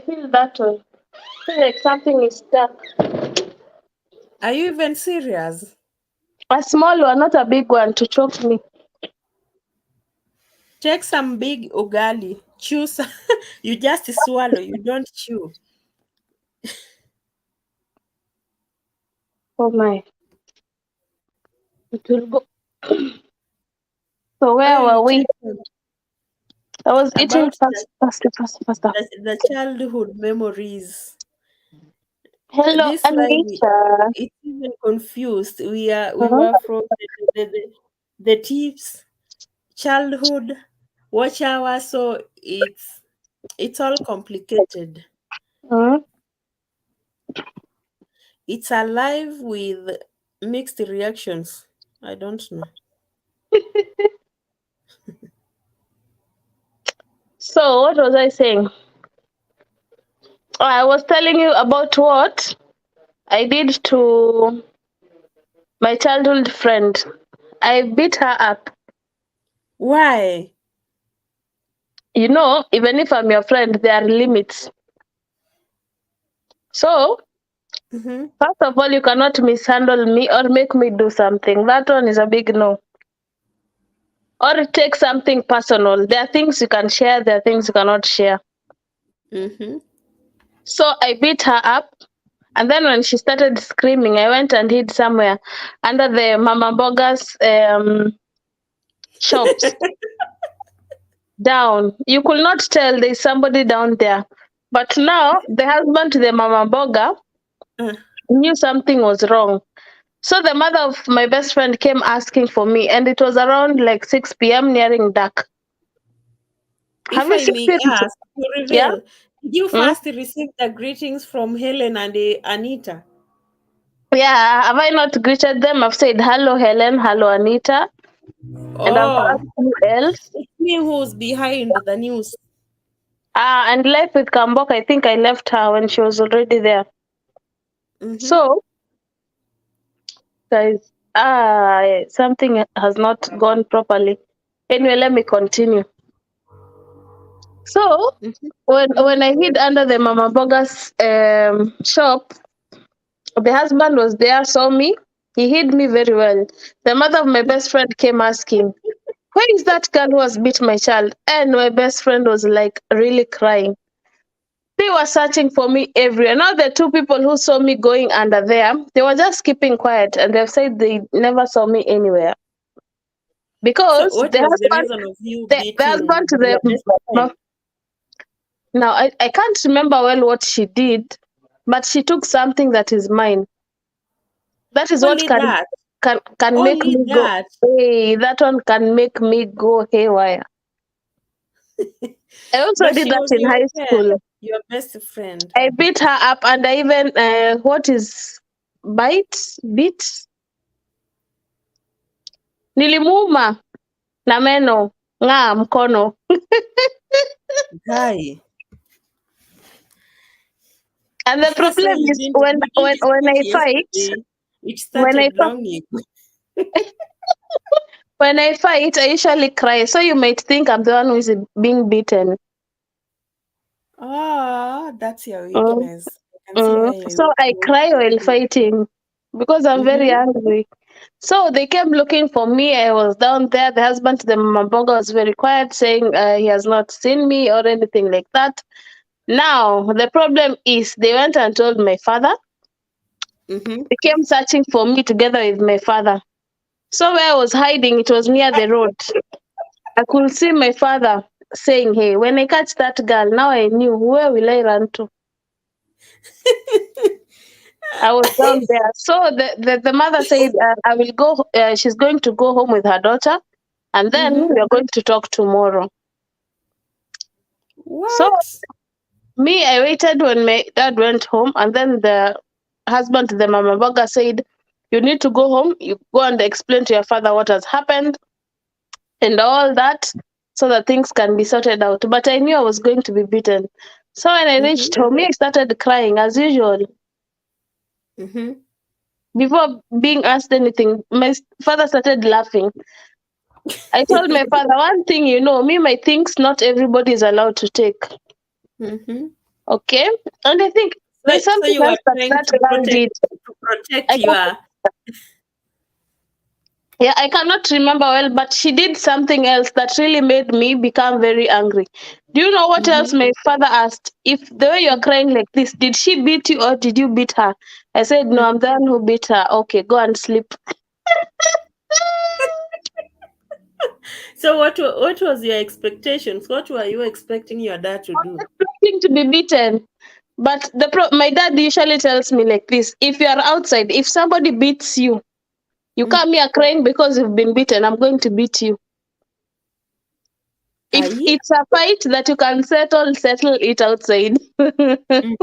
feel that way. I feel like something is stuck. Are you even serious? A small one, not a big one, to choke me. Take some big ugali. Chew some. You just swallow. You don't chew. Oh my, it will go. So where Hey, were we? I was eating about fast, faster, faster, faster. the childhood memories. Hello, This life, Anita. it's even confused. We Mhm. were from the tips, childhood, watch hour, so it's all complicated. Mhm. It's alive with mixed reactions. I don't know. So what was I saying? Oh, I was telling you about what I did to my childhood friend. I beat her up. Why? You know, even if I'm your friend, there are limits. So, Mm-hmm. first of all, you cannot mishandle me or make me do something. That one is a big no. Or take something personal. There are things you can share, there are things you cannot share. Mm-hmm. So I beat her up. And then when she started screaming, I went and hid somewhere under the Mama Boga's shops down. You could not tell there's somebody down there. But now the husband to the Mama Boga Uh, knew something was wrong. So the mother of my best friend came asking for me, and it was around like 6 p.m., nearing dark. Have if you I seen may it? ask, to Yeah. reveal, did you Mm? first receive the greetings from Helen and Anita? Yeah. Have I not greeted them? I've said hello, Helen. Hello, Anita. And I've Oh, asked who else. it's me who's behind the news. And life with Kambok, I think I left her when she was already there. Mm-hmm. So, guys, something has not gone properly. Anyway, let me continue. So, when Mm-hmm. I hid under the Mama Boga's shop, the husband was there, saw me. He hid me very well. The mother of my best friend came asking, "Where is that girl who has beat my child?" And my best friend was like really crying. They were searching for me everywhere. Now the two people who saw me going under there, they were just keeping quiet and they've said they never saw me anywhere. So because what was the reason of you the beating husband to your best the friend? now I can't remember well what she did, but she took something that is mine. That is what Only that. can make Only me go. that. Hey, that one can make me go haywire. I also But did she that was in your high friend, school. your best friend. I beat her up, and I even what is bite beat nilimuuma na meno ng'aa mkono. Guy. And the So problem is when start I fight, yesterday. It when I started fi- long ago. when I fight, I usually cry. So you might think I'm the one who is being beaten. Ah, that's your Mm, weakness. I can see where your So I cry while weakness is. fighting because I'm very Mm-hmm. angry. So they came looking for me. I was down there. The husband to the Mamboga was very quiet, saying he has not seen me or anything like that. Now, the problem is they went and told my father. Mm-hmm. They came searching for me together with my father. So where I was hiding, it was near the road. I could see my father saying, "Hey, when I catch that girl, now I knew where will I run to." I was down there. So the mother said, "I will go. She's going to go home with her daughter, and then Mm-hmm. we are going to talk tomorrow." So What? me, I waited when my dad went home, and then the husband to the mama burger said, "You need to go home. You go and explain to your father what has happened and all that, so that things can be sorted out." But I knew I was going to be beaten. So when I Mm-hmm. reached home, I started crying as usual. Mm-hmm. Before being asked anything, my father started laughing. I told my father, one thing, me, my things, not everybody is allowed to take. Mm-hmm. Okay? And I think So, there's so something you were else that trying that to girl did. protect I can, your. yeah, I cannot remember well, but she did something else that really made me become very angry. Do you know what else Mm-hmm. my father asked? If the way you're crying like this, did she beat you or did you beat her? I said, no, I'm the one who beat her. Okay, go and sleep. So what was your expectations? What were you expecting your dad to do? Expecting to be beaten. But my dad usually tells me like this: if you are outside, if somebody beats you, you Mm. come here crying because you've been beaten, I'm going to beat you. If Aye? it's a fight that you can settle it outside. Mm.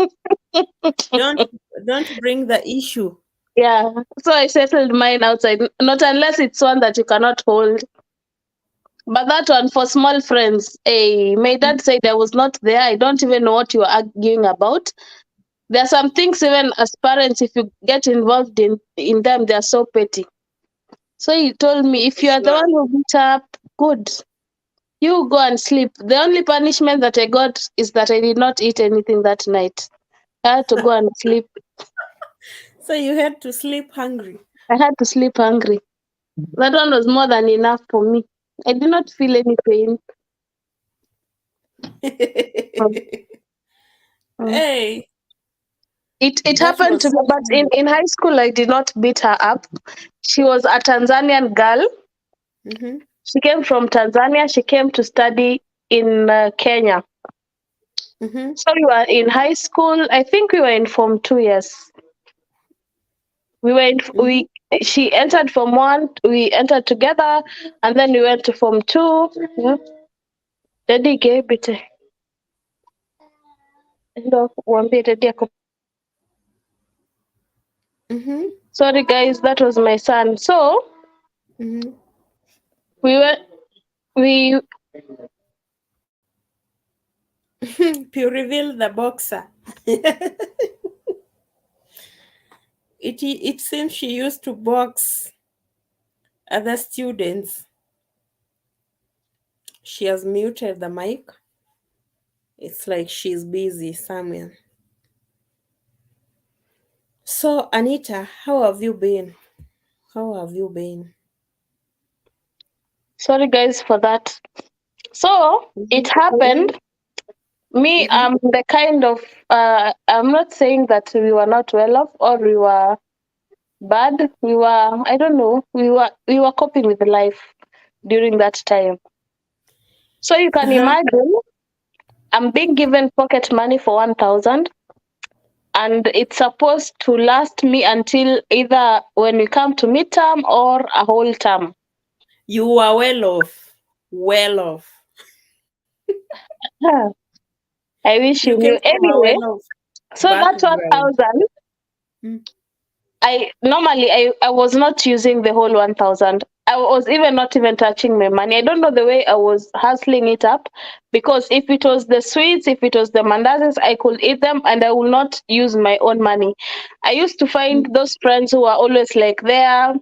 Don't don't bring the issue. Yeah. So I settled mine outside. Not unless it's one that you cannot hold. But that one for small friends. Hey, my dad said I was not there. I don't even know what you are arguing about. There are some things even as parents, if you get involved in them, they are so petty. So he told me, if you are the Sure. one who beat up, good. You go and sleep. The only punishment that I got is that I did not eat anything that night. I had to go and sleep. So you had to sleep hungry. I had to sleep hungry. That one was more than enough for me. I did not feel any pain. Mm, mm. Hey, It that happened was to me, so but funny. in high school I did not beat her up. She was a Tanzanian girl. Mm-hmm. She came from Tanzania. She came to study in Kenya. Mm-hmm. So we were in high school. I think we were in Form 2, yes. We were in, Mm-hmm. she entered Form 1, we entered together, and then we went to Form 2. Yeah. Daddy gave it. Ndo uambie daddy ako. Mm-hmm. Sorry guys, that was my son. So Mm-hmm. we were we You reveal the boxer. It seems she used to box other students. She has muted the mic. It's like she's busy somewhere. So Anita, how have you been? How have you been? sorry guys for that. So it Mm-hmm. happened. Me, Mm-hmm. I'm the kind of I'm not saying that we were not well off or we were bad. We were, I don't know, we were coping with life. during that time. So you can Uh-huh. imagine I'm being given pocket money for 1,000, and it's supposed to last me until either when we come to midterm or a whole term. You are well off. Well off. Huh. I wish You you came knew. from a Anyway, well off so that background. 1,000, Mm. I was not using the whole 1,000. I was even not even touching my money. I don't know the way I was hustling it up, because if it was the sweets, if it was the mandazes, I could eat them and I will not use my own money. I used to find those friends who are always like there.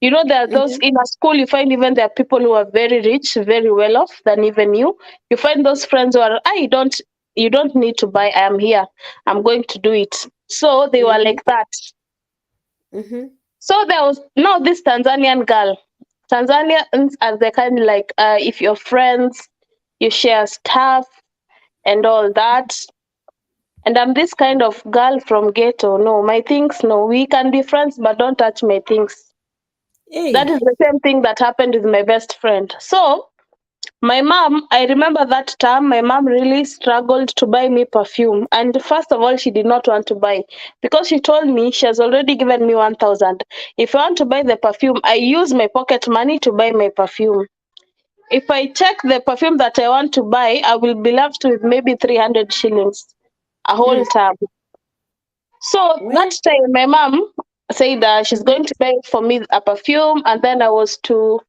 You know, there are those Mm-hmm. in a school, you find even there are people who are very rich, very well off than even you. You find those friends who are, you don't need to buy, I am here. I'm going to do it. So they were Mm-hmm. like that. Mm-hmm. So there was now this Tanzanian girl. Tanzanians are the kind like, if you're friends, you share stuff and all that. And I'm this kind of girl from ghetto. No, my things, no. We can be friends, but don't touch my things. That Hey. is the same thing that happened with my best friend. So my mom, I remember that time, my mom really struggled to buy me perfume. And first of all, she did not want to buy, because she told me she has already given me 1,000. If I want to buy the perfume, I use my pocket money to buy my perfume. If I check the perfume that I want to buy, I will be left with maybe 300 shillings a whole Mm. time. So that Well. time, my mom said that she's Mm-hmm. going to buy for me a perfume, and then I was to.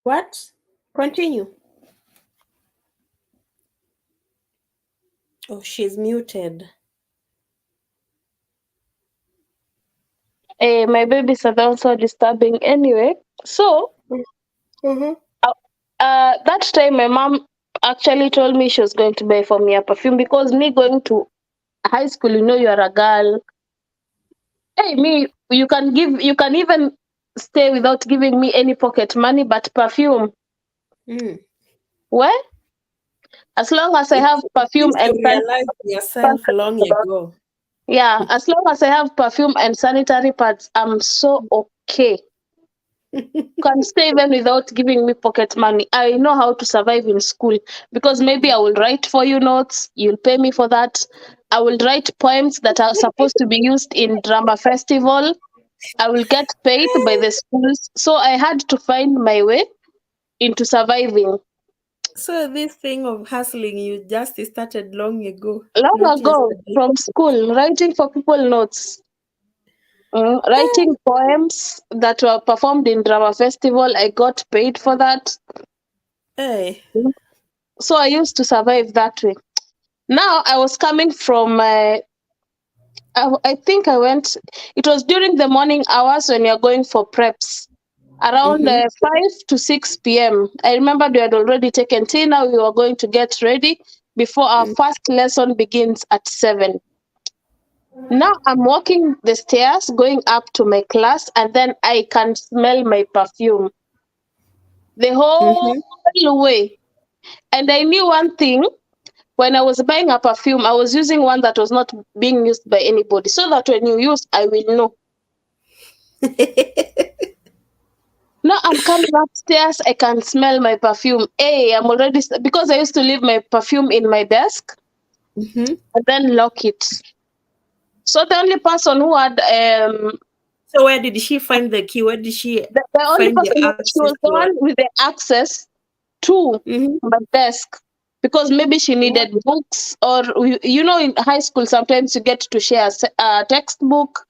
What? Continue. Oh, she's muted. My babies are also disturbing anyway. So Mm-hmm. that time, my mom actually told me she was going to buy for me a perfume, because me going to high school, you know, you are a girl. Hey, me, you can even stay without giving me any pocket money, but perfume, Mm. well, as long as I have It perfume seems and you realized yourself long ago. yeah, as long as I have perfume and sanitary pads, I'm so okay. Can stay even without giving me pocket money. I know how to survive in school, because maybe I will write for you notes, you'll pay me for that. I will write poems that are supposed to be used in drama festival. I will get paid by the schools. So I had to find my way into surviving. So this thing of hustling you just started long ago, Long not ago, yesterday. from school, writing for people notes, writing poems that were performed in drama festival. I got paid for that. Hey. Mm. So I used to survive that way. Now I was coming from I think I went, it was during the morning hours when you're going for preps, around Mm-hmm. 5 to 6 p.m. I remember we had already taken tea. Now we were going to get ready before our first lesson begins at 7. Now I'm walking the stairs going up to my class, and then I can smell my perfume the whole Mm-hmm. way. And I knew one thing: when I was buying a perfume, I was using one that was not being used by anybody, so that when you use, I will know. Now I'm coming upstairs, I can smell my perfume. Hey, I'm already, because I used to leave my perfume in my desk Mm-hmm. and then lock it. So the only person who had So where did she find the key? Where did she the only find the person she access was the to one it? with the access to Mm-hmm. my desk, because maybe she What? needed books, or you know, in high school sometimes you get to share a textbook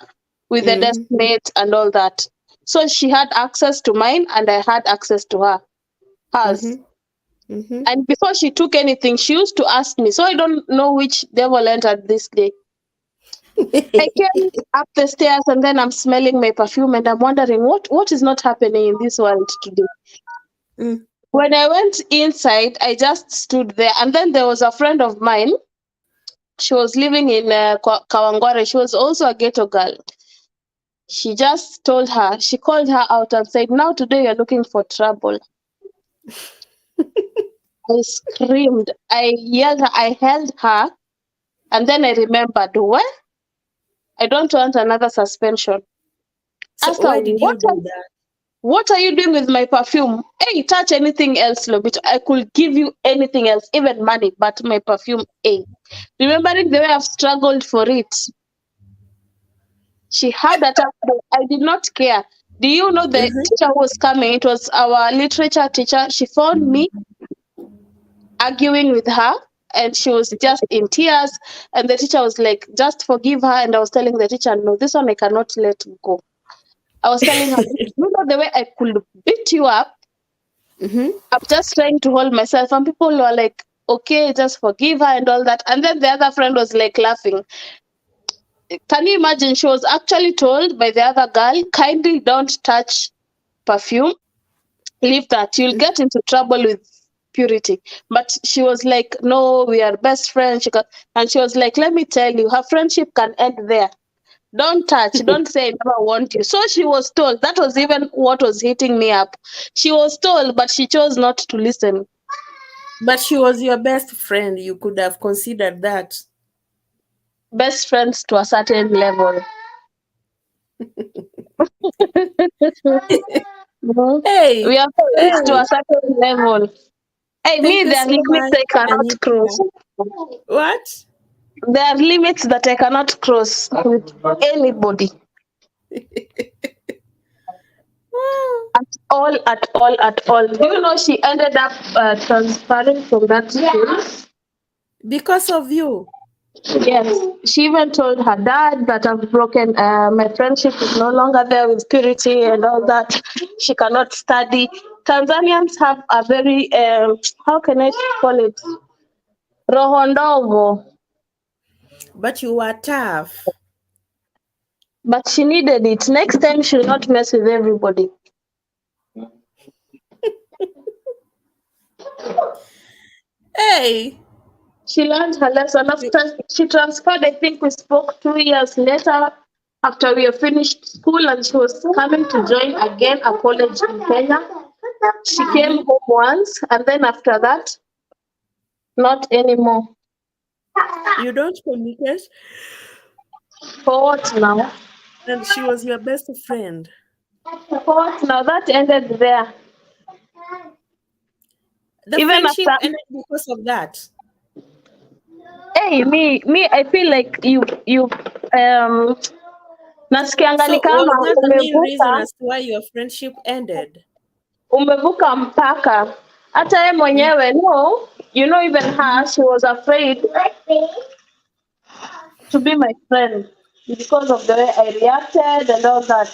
with the desk Mm-hmm. mate and all that. So she had access to mine, and I had access to hers. Mm-hmm. Mm-hmm. And before she took anything, she used to ask me. So I don't know which devil entered this day. I came up the stairs, and then I'm smelling my perfume, and I'm wondering what is not happening in this world today. Mm. When I went inside, I just stood there, and then there was a friend of mine. She was living in Kawangware. She was also a ghetto girl. She called her out and said, "Now today you're looking for trouble." I screamed, I yelled, I held her, and then I remembered, what? I don't want another suspension. So Ask her, why did you do that? what are you doing with my perfume? Hey, touch anything else, Lobit. I could give you anything else, even money, but my perfume, hey. Remembering the way I've struggled for it. She had that up. I did not care. Do you know the Mhm. teacher who was coming? It was our literature teacher. She found me arguing with her and she was just in tears. And the teacher was like, just forgive her. And I was telling the teacher, no, this one I cannot let go. I was telling her, you know, the way I could beat you up, Mhm. I'm just trying to hold myself. And people were like, okay, just forgive her and all that. And then the other friend was like laughing. Can you imagine? She was actually told by the other girl, kindly don't touch perfume. Leave that. You'll get into trouble with purity. But she was like, no, we are best friends. And she was like, let me tell you, her friendship can end there. Don't touch. Don't say I never want you. So she was told. That was even what was hitting me up. She was told, but she chose not to listen. But she was your best friend. You could have considered that. Best friends to a certain level. Mhm. Hey, We are friends to a hey, certain level. Hey, thank me, you there are so limits much, I cannot cross. Anita. What? There are limits that I cannot cross with anybody. At all, at all, at all. Do you know she ended up transferring from that school? Because of you. Yes. She even told her dad that I've broken, my friendship is no longer there with purity and all that. She cannot study. Tanzanians have a very, how can I call it? Roho ndogo. But you were tough. But she needed it. Next time she'll not mess with everybody. Hey, She learned her lesson after she transferred. I think we spoke 2 years later after we have finished school and she was coming to join again a college in Kenya. She came mm-hmm. home once and then after that, not anymore. You don't communicate, For what now? and she was your best friend. For what now? That ended there. The Even friendship after, ended because of that. hey, me, I feel like um, nasikianga ni So kama was that the main umevuka reason as to why your friendship ended? umevuka mpaka. Hata yeye mwenyewe, no, you know, even her, she was afraid to be my friend because of the way I reacted and all that.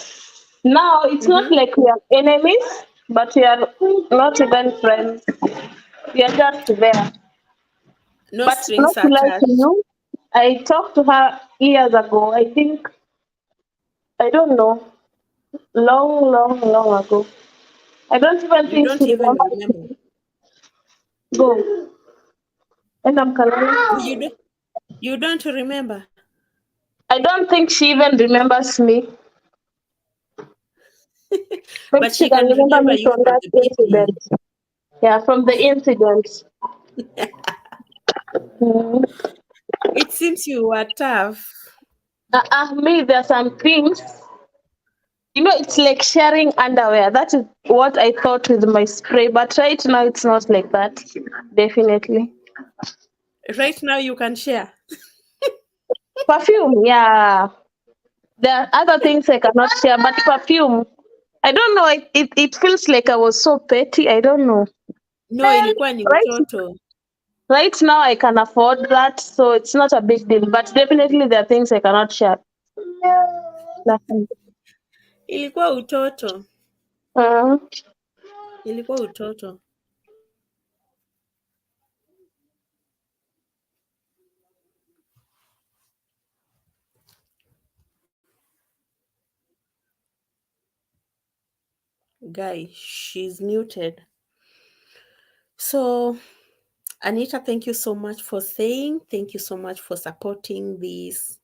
Now it's not Mm-hmm. like we are enemies, but we are not even friends. We are just there. No But not strings to lie to attached. you, I talked to her years ago. I think, I don't know, long, long, long ago. I don't even You think she don't even remembers remember. me. Go. And I'm You calling. don't. You don't remember. I don't think she even remembers me. Maybe But she she can can remember remember me you from from that the incident. beginning. Yeah, from the incident. Mm. It seems you were tough. Me, there are some things, you know, it's like sharing underwear. That is what I thought with my spray, but right now it's not like that. Definitely. Right now, you can share. Perfume, yeah. There are other things I cannot share, but perfume, I don't know. It feels like I was so petty. I don't know. No, ilikuwa ni Right, utoto. right now I can afford that, so it's not a big deal. But definitely there are things I cannot share. Nothing. Ilikuwa utoto. Uh, Ilikuwa utoto. Guy, she's muted. So, Anita, thank you so much for saying. Thank you so much for supporting this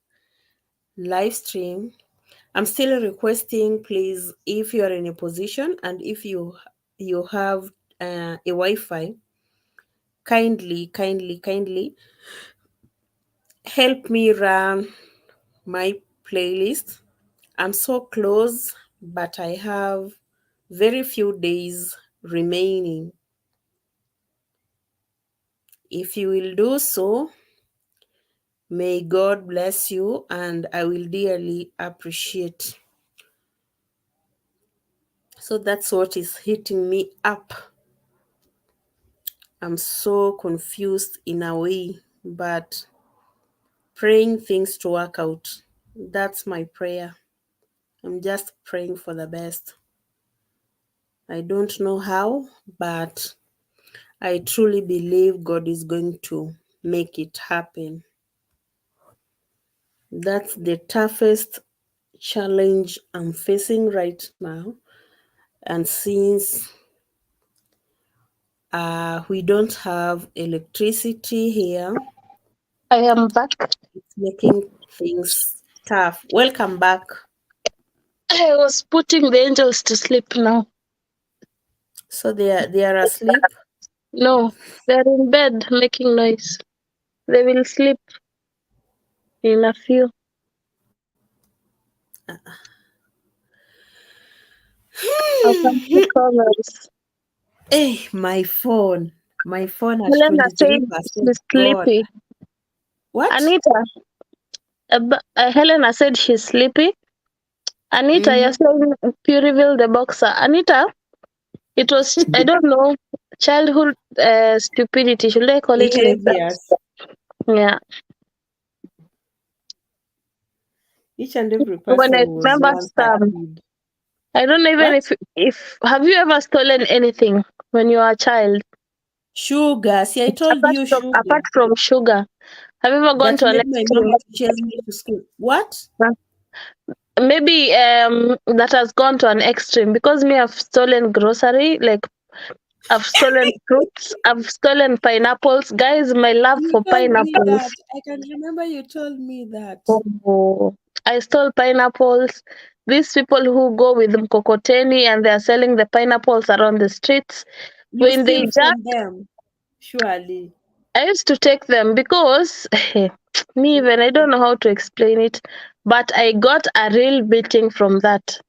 live stream. I'm still requesting, please, if you are in a position and if you have a Wi-Fi, kindly help me run my playlist. I'm so close, but I have very few days remaining. If you will do so, may God bless you, and I will dearly appreciate. So that's what is hitting me up. I'm so confused in a way, but praying things to work out. That's my prayer. I'm just praying for the best. I don't know how, but I truly believe God is going to make it happen. That's the toughest challenge I'm facing right now. And since we don't have electricity here, I am back. it's making things tough. Welcome back. I was putting the angels to sleep now. So they are asleep. No, they're in bed making noise. They will sleep in a few. I'll come to comments. Hey, my phone. My phone at Helena said 23% she's gone. sleepy. What? Anita, Helena said she's sleepy. Anita, you're Mm-hmm. saying you reveal the boxer. Anita, it was, I don't know, childhood stupidity. Should I call it like that? Behaviors. Yeah. Each and every When I person was remember once a some, kid. I don't know even What? if have you ever stolen anything when you were a child? Sugar. See, I told you Apart sugar. from sugar, have you ever gone That to an made my extreme? mama to chase me to school. What? Maybe that has gone to an extreme because me, I've stolen grocery, like I've stolen fruits, I've stolen pineapples. Guys, my love You for told me pineapples. that. I can remember you told me that. Oh, I stole pineapples. These people who go with mkokoteni and they're selling the pineapples around the streets. You When they steal jack, from them. Surely. I used to take them because me even I don't know how to explain it, but I got a real beating from that.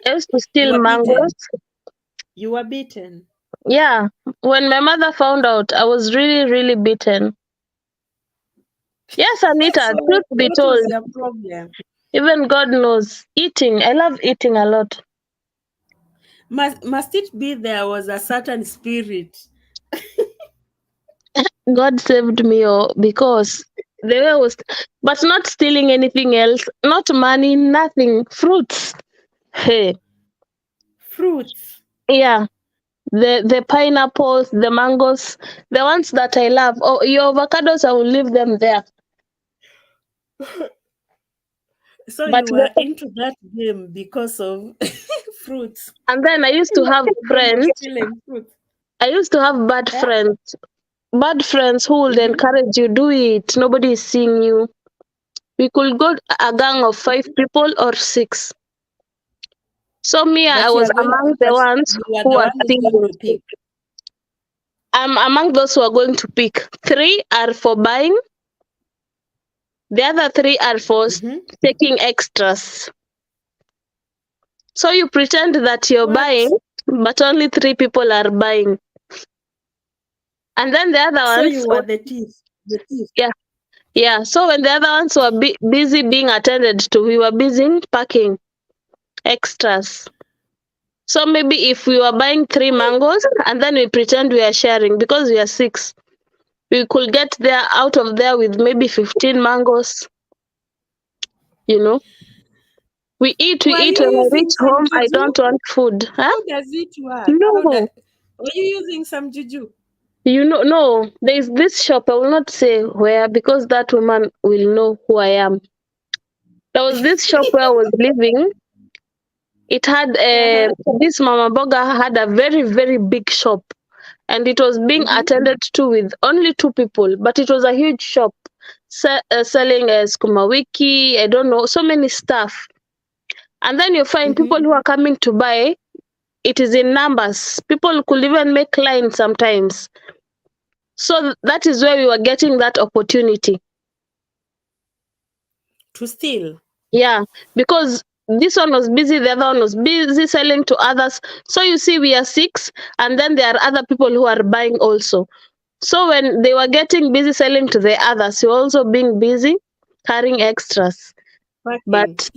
I used to You steal were mangoes. beaten. You were beaten. Yeah, when my mother found out, I was really, really beaten. Yes, Anita, So truth be what told, was your problem? even God knows. Eating, I love eating a lot. Must it be there was a certain spirit? God saved me because the way I was, but not stealing anything else, not money, nothing, fruits. Hey, Fruits. yeah, the pineapples, the mangoes, the ones that I love. Oh, your avocados, I will leave them there. So But you were into that game because of fruits. and then I used to have The game of friends. stealing fruits. I used to have bad Yeah? friends. Bad friends who would Mm-hmm. encourage you, do it. Nobody is seeing you. We could go a gang of 5 people or 6. So me, I But you was are going among the but ones you are who the are one who's going thinking. to pick. I'm among those who are going to pick. 3 are for buying. The other 3 are for Mm-hmm. taking extras. So you pretend that you're What? buying, but only 3 people are buying. And then the other So you ones, were the thief. The thief. yeah, yeah. So when the other ones were busy being attended to, we were busy packing extras. So maybe if we were buying 3 mangoes and then we pretend we are sharing because we are 6, we could get there out of there with maybe 15 mangoes. You know, we Were eat. you When I using reach some home, I juju? don't want food. Huh? How does it work? How No, does Were you using some juju? you know, no. There is this shop. I will not say where because that woman will know who I am. There was this shop where I was living. It had Uh-huh. this Mama Boga had a very very big shop, and it was being Mm-hmm. attended to with only 2 people, but it was a huge shop selling skuma wiki, I don't know, so many stuff. And then you find Mm-hmm. people who are coming to buy, it is in numbers. People could even make lines sometimes. So that is where we were getting that opportunity. To steal. Yeah, because this one was busy, the other one was busy selling to others. So you see, we are six, and then there are other people who are buying also. So when they were getting busy selling to the others, you're also being busy carrying extras. Packing. But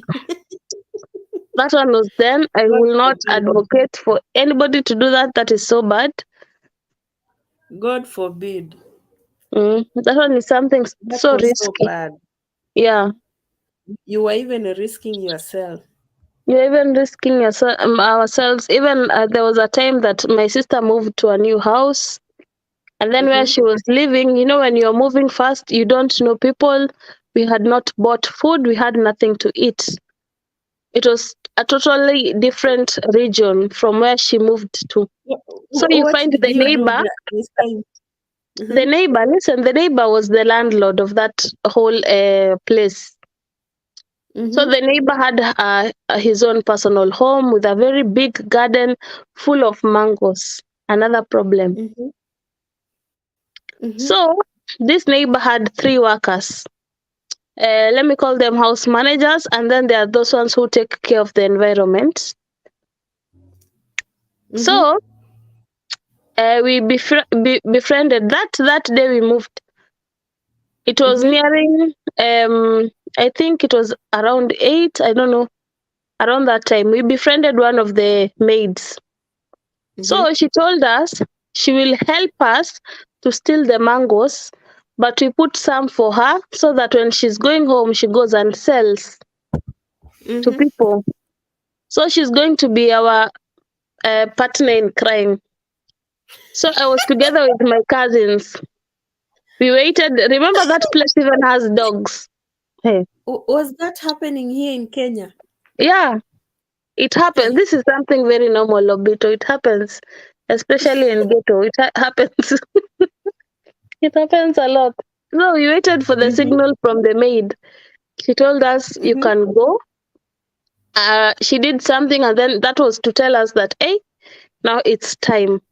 that one was then. I God will not forbid. advocate for anybody to do that. That is so bad. God forbid. That one is something That so was so risky. bad. Yeah. You were even risking yourself. You're even risking yourself, ourselves. Even there was a time that my sister moved to a new house. And then where Mm-hmm. she was living, you know, when you're moving fast, you don't know people. We had not bought food. We had nothing to eat. It was a totally different region from where she moved to. So you What find did you do this time? the Mm-hmm. neighbor, listen, the neighbor was the landlord of that whole place. So Mm-hmm. the neighbor had his own personal home with a very big garden full of mangoes. Another problem. Mm-hmm. Mm-hmm. So this neighbor had three workers. Let me call them house managers, and then there are those ones who take care of the environment. Mm-hmm. So we befriended that day we moved. It was Mm-hmm. nearing, I think it was around 8, I don't know, around that time. We befriended one of the maids. Mm-hmm. So she told us she will help us to steal the mangoes, but we put some for her so that when she's going home, she goes and sells to Mm-hmm. people. So she's going to be our partner in crime. So I was together with my cousins. We waited. Remember that place even has dogs. Hey. Was that happening here in Kenya? Yeah, it happens. Hey. This is something very normal, Obito. It happens, especially in ghetto. It happens. It happens a lot. So we waited for the Mm-hmm. signal from the maid. She told us you Mm-hmm. can go. She did something, and then that was to tell us that, hey, now it's time.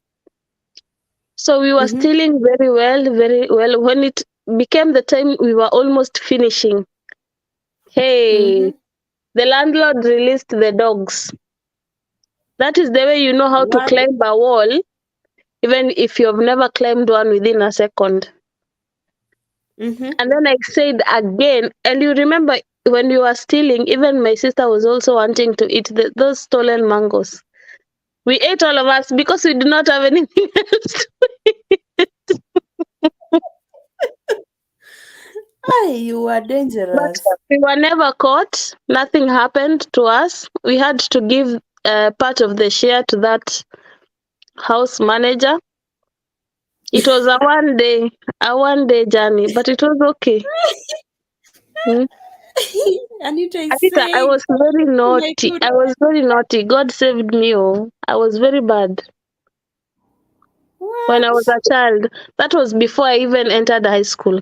So we were Mm-hmm. stealing very well, very well. When it became the time we were almost finishing, hey, Mm-hmm. the landlord released the dogs. That is the way you know how to What? climb a wall, even if you've never climbed one within a second. Mm-hmm. And then I said again, and you remember when you were stealing, even my sister was also wanting to eat those stolen mangoes. We ate all of us because we did not have anything else. Ay, you were But dangerous. we were never caught. Nothing happened to us. We had to give part of the share to that house manager. It was a one day journey, but it was okay. Mm. Anita is Anita, I saying, was very oh my naughty. God, I was very naughty. God saved me. Oh, I was very bad when I was what? a child. That was before I even entered high school,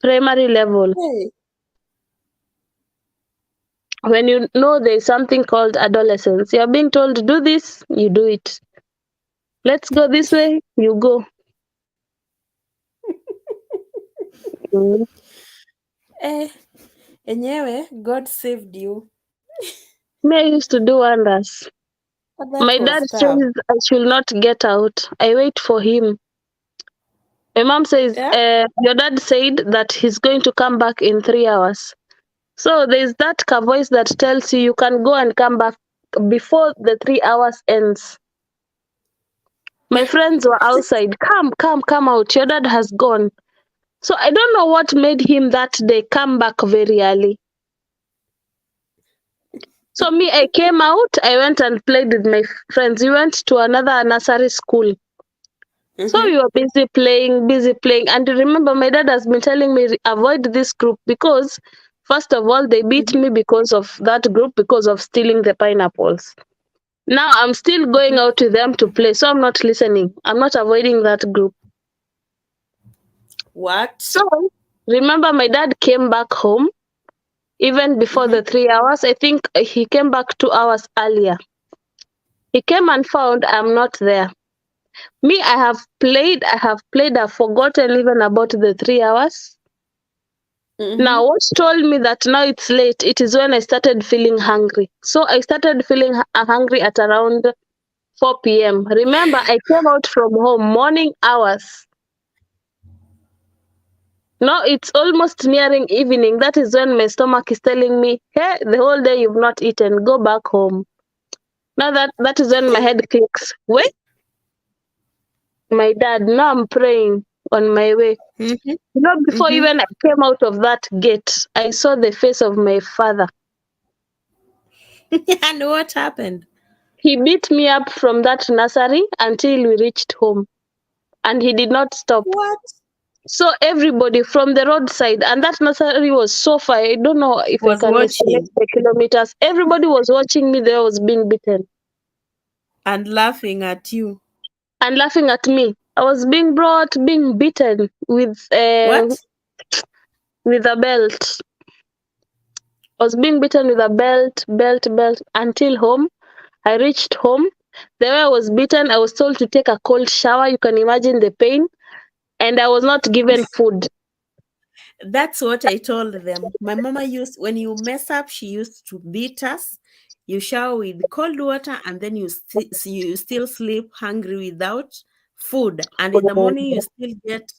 primary level. Hey. When you know there's something called adolescence, you're being told to do this, you do it. Let's go this way, you go. Mm. Eh, enyewe, God saved you. Me, I used to do wonders. But that My was dad tough. says I should not get out. I wait for him. My mom says, Yeah? your dad said that he's going to come back in 3 hours. So there's that voice that tells you you can go and come back before the 3 hours ends. My friends were outside. Come out. Your dad has gone. So I don't know what made him that day come back very early. So me, I came out. I went and played with my friends. We went to another nursery school. So Mm-hmm. we were busy playing, busy playing. And remember, my dad has been telling me avoid this group because, first of all, they beat Mm-hmm. me because of that group because of stealing the pineapples. Now I'm still going out with them to play, so I'm not listening. I'm not avoiding that group. What? So remember, my dad came back home even before Mm-hmm. the 3 hours. I think he came back 2 hours earlier. He came and found I'm not there. Me, I have played, I've forgotten even about the 3 hours. Mm-hmm. Now, what told me that now it's late, it is when I started feeling hungry. So I started feeling hungry at around 4 p.m. Remember, I came out from home morning hours. Now it's almost nearing evening. That is when my stomach is telling me, hey, the whole day you've not eaten, go back home. Now that is when my head clicks. Wait, my dad, now I'm praying on my way. Mm-hmm. Before Mm-hmm. even I came out of that gate, I saw the face of my father. And what happened? He beat me up from that nursery until we reached home, and he did not stop. What So everybody from the roadside, and that nursery was so far, I don't know if I was can estimate watching the kilometers. Everybody was watching me there, was being beaten and laughing at you? and laughing at me. I was being beaten What? with a belt. I was being beaten with a belt until home. I reached home. The way I was beaten, I was told to take a cold shower. You can imagine the pain. And I was not given food. That's what I told them. My mama used, when you mess up, she used to beat us. You shower with cold water, and then you still sleep hungry without food. And in the morning, you still get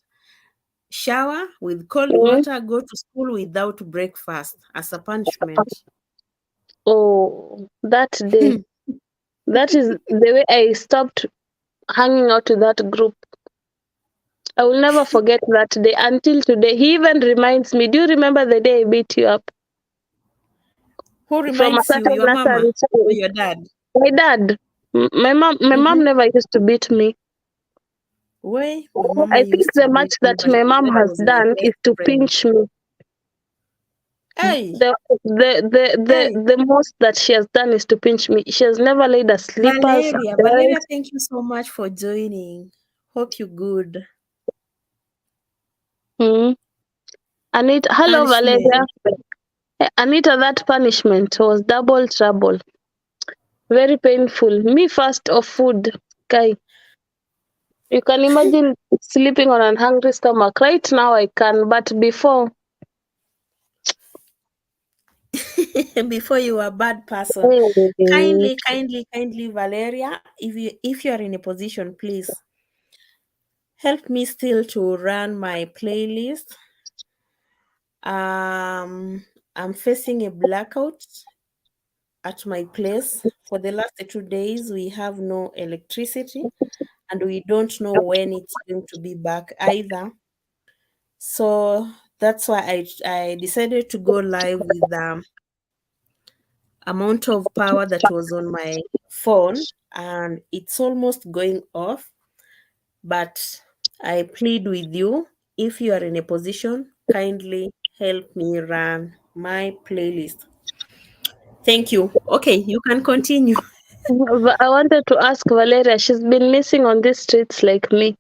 shower with cold Mm. water, go to school without breakfast as a punishment. Oh, that day. That is the way I stopped hanging out with that group. I will never forget that day until today. He even reminds me, do you remember the day I beat you up Who from a reminds you? certain Your mama nursery or school? your dad? My dad. My mom Mm-hmm. never used to beat me. Way my mama I think used to the much beat me, that but my she mom said I has was my done best is to friend. pinch me. Hey, hey, The most that she has done is to pinch me. She has never laid a slippers, a Valeria, belt. thank you so much for joining. Hope you good. Mm. Anita, hello Valeria. Punishment. Anita, that punishment was double trouble. Very painful. Me first of food. Guy, you can imagine sleeping on a hungry stomach. Right now I can, but before, Before you were a bad person. eh, Kindly, Valeria, if you are in a position, please help me still to run my playlist. I'm facing a blackout at my place. For the last 2 days, we have no electricity and we don't know when it's going to be back either. So that's why I decided to go live with the amount of power that was on my phone, and it's almost going off. But I plead with you, if you are in a position, kindly help me run my playlist. Thank you. Okay, you can continue. I wanted to ask Valeria. She's been missing on these streets like me.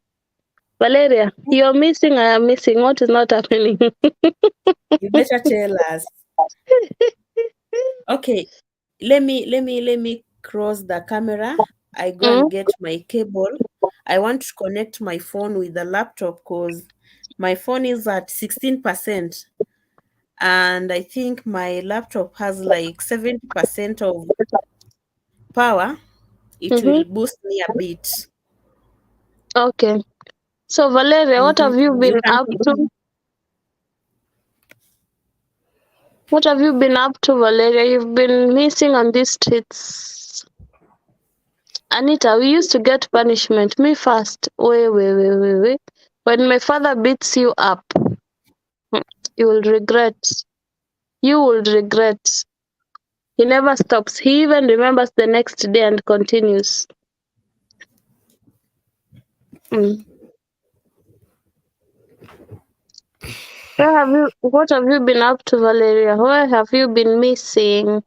Valeria, you're missing. I am missing. What is not happening? You better tell us. Okay, let me cross the camera. I go Mm? and get my cable. I want to connect my phone with the laptop because my phone is at 16%, and I think my laptop has like 70% of power. It Mm-hmm. will boost me a bit. Okay. So Valeria, what Mhm. have you You been can up to? continue. What have you been up to, Valeria? You've been missing on these streets. Anita, we used to get punishment. Me first. Wait. When my father beats you up, hmm, you will regret. You will regret. He never stops. He even remembers the next day and continues. Mm. What have you been up to, Valeria? Where have you been missing?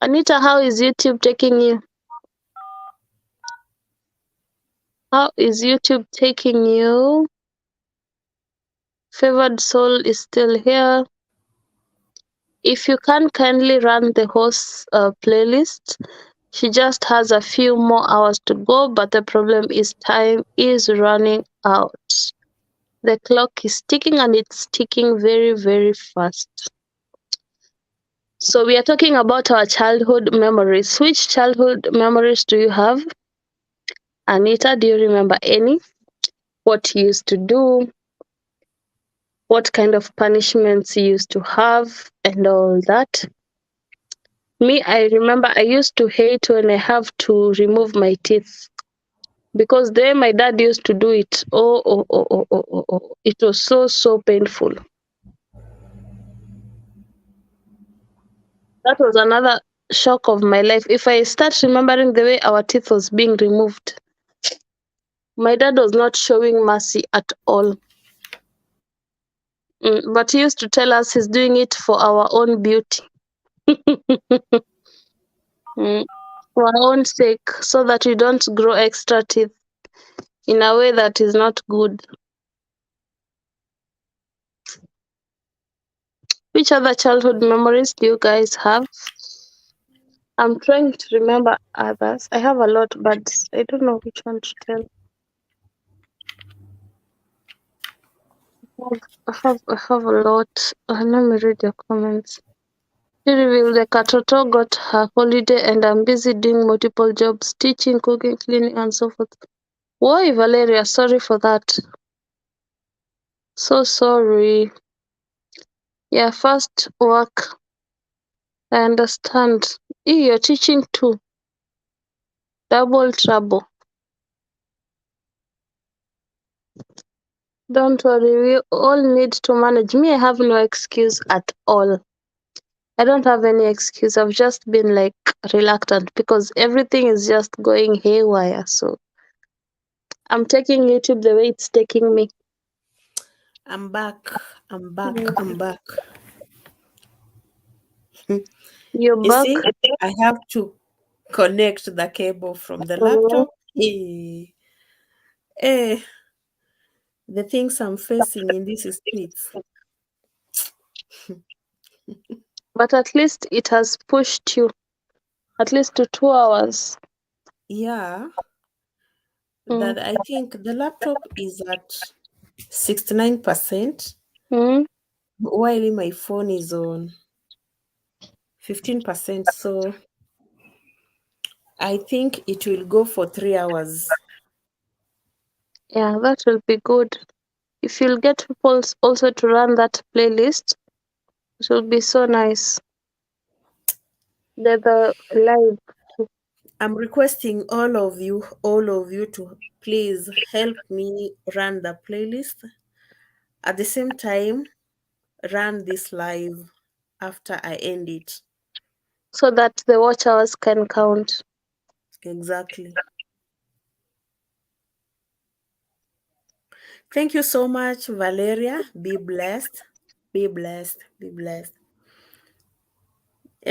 Anita, how is YouTube taking you? How is YouTube taking you? Favored Soul is still here. If you can kindly run the host playlist, she just has a few more hours to go, but the problem is time is running out. The clock is ticking and it's ticking very, very fast. So we are talking about our childhood memories. Which childhood memories do you have? Anita, do you remember any? What you used to do? What kind of punishments you used to have and all that? Me, I remember I used to hate when I have to remove my teeth because the way my dad used to do it, it was so, so painful. That was another shock of my life. If I start remembering the way our teeth was being removed, my dad was not showing mercy at all. But he used to tell us he's doing it for our own beauty, mm, for our own sake, so that we don't grow extra teeth in a way that is not good. Which other childhood memories do you guys have? I'm trying to remember others. I have a lot, but I don't know which one to tell. I have a lot. Let me read your comments. She revealed the Katoto got her holiday and I'm busy doing multiple jobs, teaching, cooking, cleaning, and so forth. Why, Valeria? Sorry for that. So sorry. Yeah, first work. I understand. You're teaching too. Double trouble. Don't worry, we all need to manage. Me, I have no excuse at all. I don't have any excuse. I've just been like reluctant because everything is just going haywire. So I'm taking YouTube the way it's taking me. I'm back. I'm back. Mm. I'm back. You're You back. see, I have to connect the cable from the Mm. laptop. Eh, the things I'm facing in these streets. But at least it has pushed you at least to 2 hours. Yeah, Mm. that I think the laptop is at 69%, Mm. while my phone is on 15%. So I think it will go for 3 hours. Yeah, that will be good. If you'll get people also to run that playlist, it will be so nice. The live. I'm requesting all of you to please help me run the playlist. At the same time, run this live after I end it. So that the watch hours can count. Exactly. Thank you so much, Valeria. Be blessed. Be blessed. Be blessed.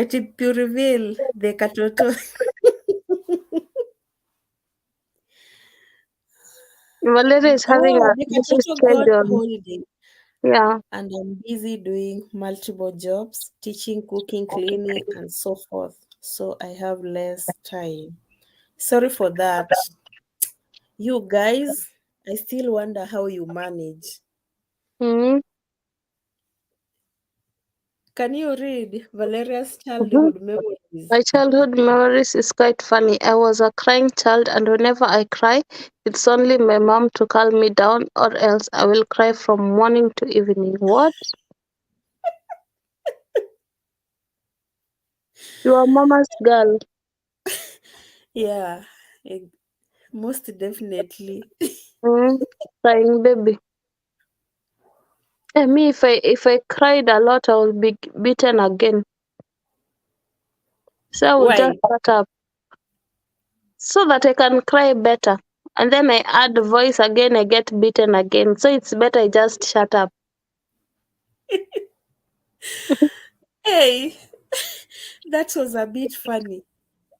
Eti reveal the katoto. Valeria is having Oh, a the busy katoto got schedule. holiday. Yeah. And I'm busy doing multiple jobs, teaching, cooking, cleaning, and so forth. So I have less time. Sorry for that. You guys, I still wonder how you manage. Mm-hmm. Can you read Valeria's Mm-hmm. childhood memories? My childhood memories is quite funny. I was a crying child, and whenever I cry, it's only my mom to calm me down, or else I will cry from morning to evening. What? You are mama's girl. Yeah, eh, most definitely. Mm, crying baby. Me, if I cried a lot, I will be beaten again. So I will just Why? shut up so that I can cry better. And then I add voice again, I get beaten again. So it's better I just shut up. Hey, that was a bit funny.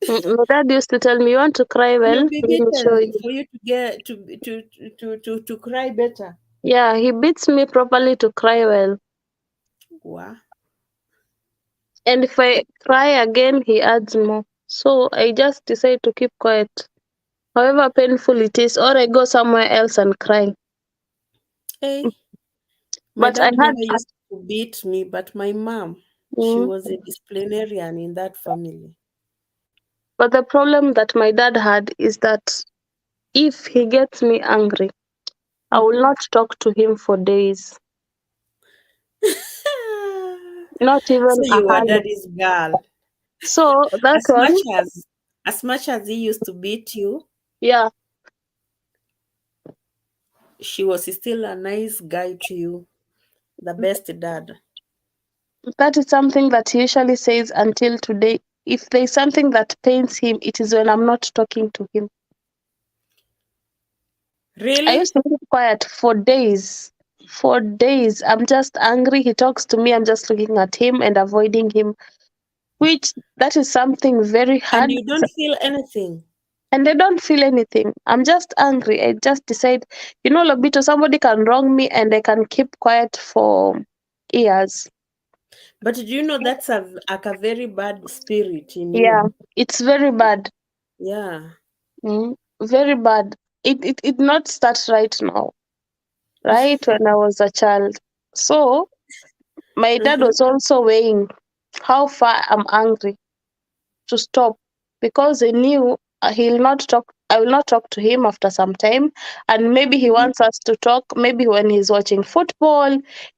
My dad used to tell me, "You want to cry? You'll Well, be let me show beaten you." for you to get to cry better. Yeah, he beats me properly to cry well. Wow. And if I cry again, he adds more. So I just decide to keep quiet, however painful it is, or I go somewhere else and cry. Hey, my But I dad had never used to beat me, but my mom, she mm, was a disciplinarian in that family. but the problem that my dad had is that if he gets me angry, I will Hmm. not talk to him for days. Not So even a you were hug. daddy's girl. So that As one, much as he used to beat you, yeah, she was still a nice guy to you, the best dad. that is something that he usually says until today. If there's something that pains him, it is when I'm not talking to him. I Really? used to keep quiet for days. For days. I'm just angry. He talks to me. I'm just looking at him and avoiding him, which that is something very And hard. you don't feel anything. And I don't feel anything. I'm just angry. I just decide, Lobito, somebody can wrong me and I can keep quiet for years. But do you know that's like a very bad spirit in Yeah, you? it's very bad. Yeah. Very bad. It not start right now, right when I was a child. So my dad Uh-huh. was also weighing how far I'm angry to stop because he knew he'll not talk. I will not talk to him after some time, and maybe he Mhm. wants us to talk. Maybe when he's watching football,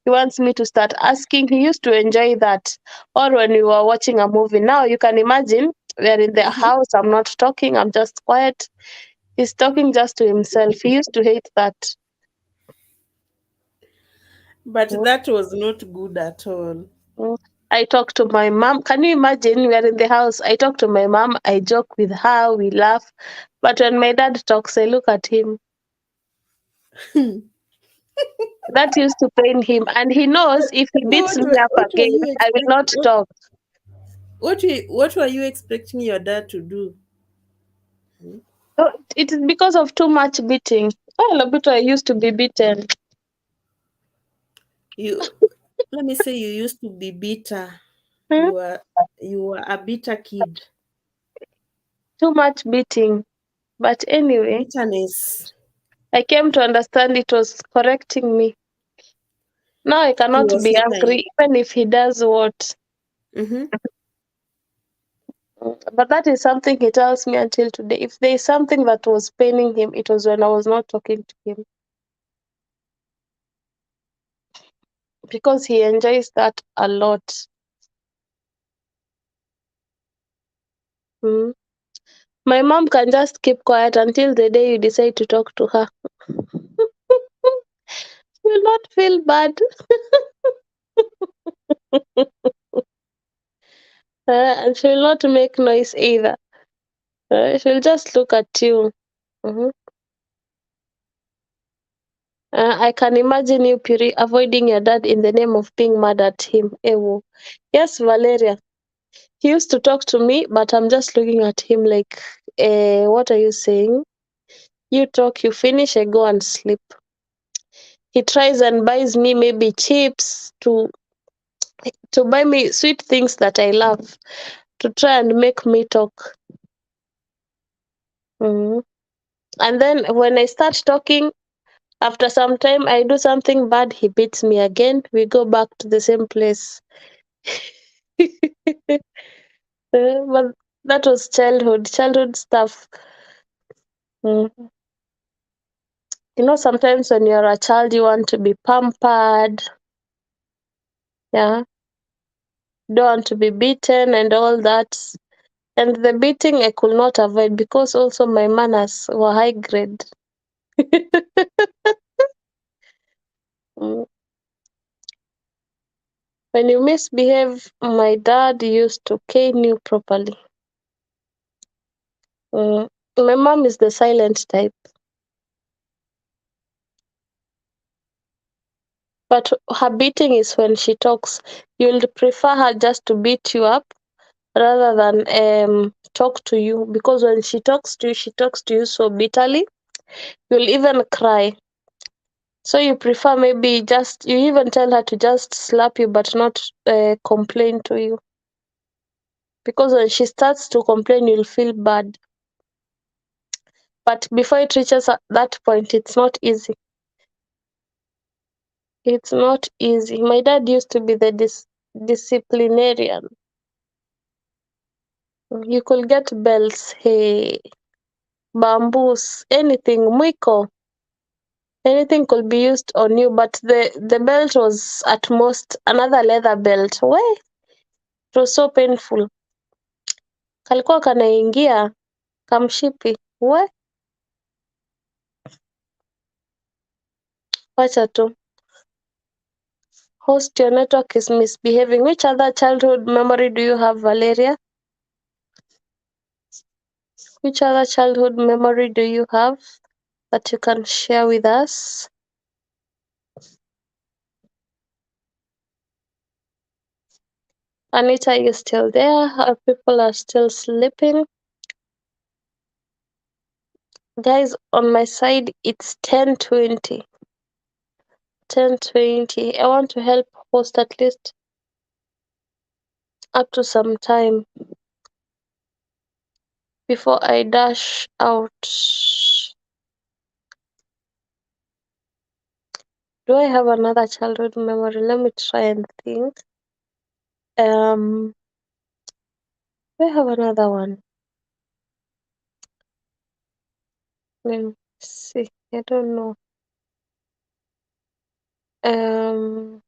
he wants me to start asking. He used to enjoy that, or when we were watching a movie. Now you can imagine we're in the Mhm. house. I'm not talking. I'm just quiet. He's talking just to himself. He used to hate that. But that was not good at all. Mm. I talk to my mom. Can you imagine? We are in the house. I talk to my mom. I joke with her. We laugh. But when my dad talks, I look at him. That used to pain him. And he knows if he beats me up What were again, you I will expect? not talk. What were you expecting your dad to do? Hmm? So it is because of too much beating. Oh, Lobito, I used to be beaten. You let me say you used to be bitter. Hmm? You were a bitter kid. Too much beating. But anyway, Bitterness. I came to understand it was correcting me. Now I He cannot was be nice. angry, even if he does what. Mm-hmm. But that is something he tells me until today. If there is something that was paining him, it was when I was not talking to him because he enjoys that a lot. Mm. My mom can just keep quiet until the day you decide to talk to her. She will not feel bad. And she will not make noise either. She'll just look at you. Mhm. I can imagine you, Puri, avoiding your dad in the name of being mad at him. Ewo. Yes, Valeria. He used to talk to me, but I'm just looking at him like, what are you saying? You talk, you finish, I go and sleep. He tries and buys me maybe chips to buy me sweet things that I love to try and make me talk. Mhm. And then when I start talking, after some time, I do something bad, he beats me again. We go back to the same place. But that was childhood stuff. Mm. Sometimes when you're a child, you want to be pampered. Yeah, don't want to be beaten and all that. And the beating I could not avoid because also my manners were high grade. Mm. When you misbehave, my dad used to cane you properly. Mm. My mom is the silent type, but her beating is when she talks. You'll prefer her just to beat you up rather than talk to you because when she talks to you so bitterly, you'll even cry. So you prefer maybe just, you even tell her to just slap you but not complain to you. Because when she starts to complain, you'll feel bad. But before it reaches that point, it's not easy. It's not easy. My dad used to be the disciplinarian. You could get belts, hey, bamboos, anything, mwiko, anything could be used on you, but the belt was at most another leather belt. Way, it was so painful. Kalikuwa kanaingia kamshipi. We, wacha tu. Host, your network is misbehaving. Which other childhood memory do you have, Valeria? Which other childhood memory do you have that you can share with us? Anita, are you still there? Our people are still sleeping. Guys, on my side, it's 10:20. 10:20. I want to help host at least up to some time before I dash out. Do I have another childhood memory? Let me try and think. Um, do I have another one? Let me see. I don't know. The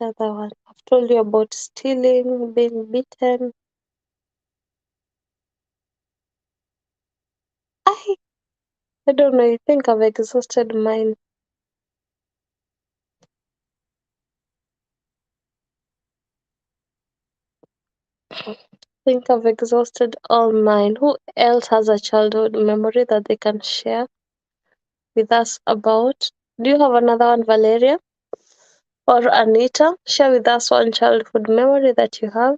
other one. I've told you about stealing, being beaten. I I don't know. I think I've exhausted mine. I think I've exhausted all mine. Who else has a childhood memory that they can share with us about? Do you have another one, Valeria or Anita? Share with us one childhood memory that you have.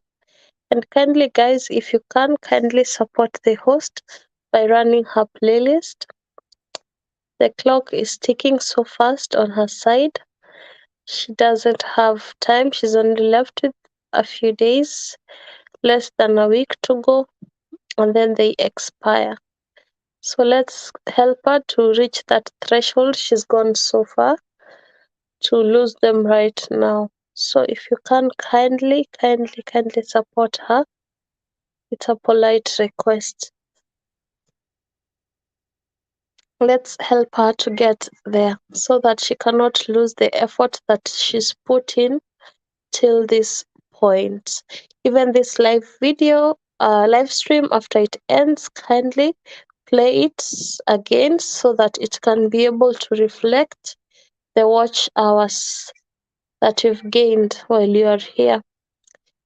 And kindly, guys, if you can, kindly support the host by running her playlist. The clock is ticking so fast on her side. She doesn't have time. She's only left with a few days, less than a week to go, and then they expire. So let's help her to reach that threshold. She's gone so far to lose them right now. So if you can kindly support her, it's a polite request. Let's help her to get there so that she cannot lose the effort that she's put in till this point. Even this live stream, after it ends, kindly play it again so that it can be able to reflect the watch hours that you've gained while you are here.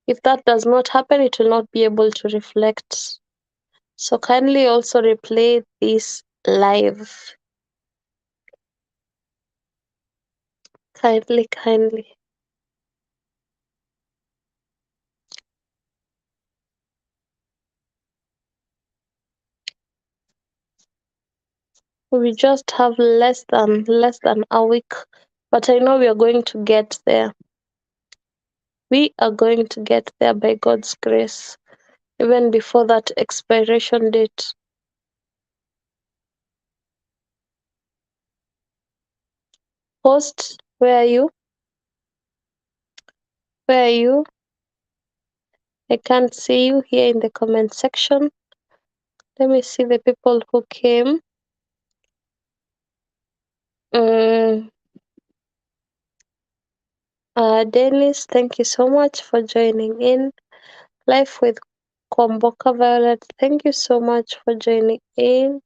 If that does not happen, it will not be able to reflect. So kindly also replay this live. Kindly. We just have less than a week, but I know we are going to get there. We are going to get there by God's grace, even before that expiration date. Host, where are you? Where are you? I can't see you here in the comment section. Let me see the people who came. Mm, Dennis, thank you so much for joining in. Life with Kwamboka Violet, thank you so much for joining in.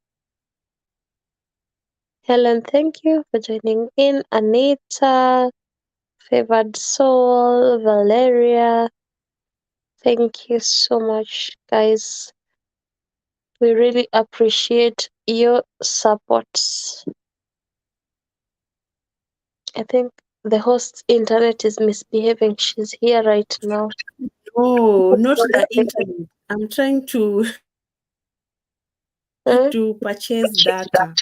Helen, thank you for joining in. Anita, Favored Soul, Valeria, thank you so much, guys. We really appreciate your support. I think the host's internet is misbehaving. She's here right now. Oh, not the internet. I'm trying to Hmm? to purchase data.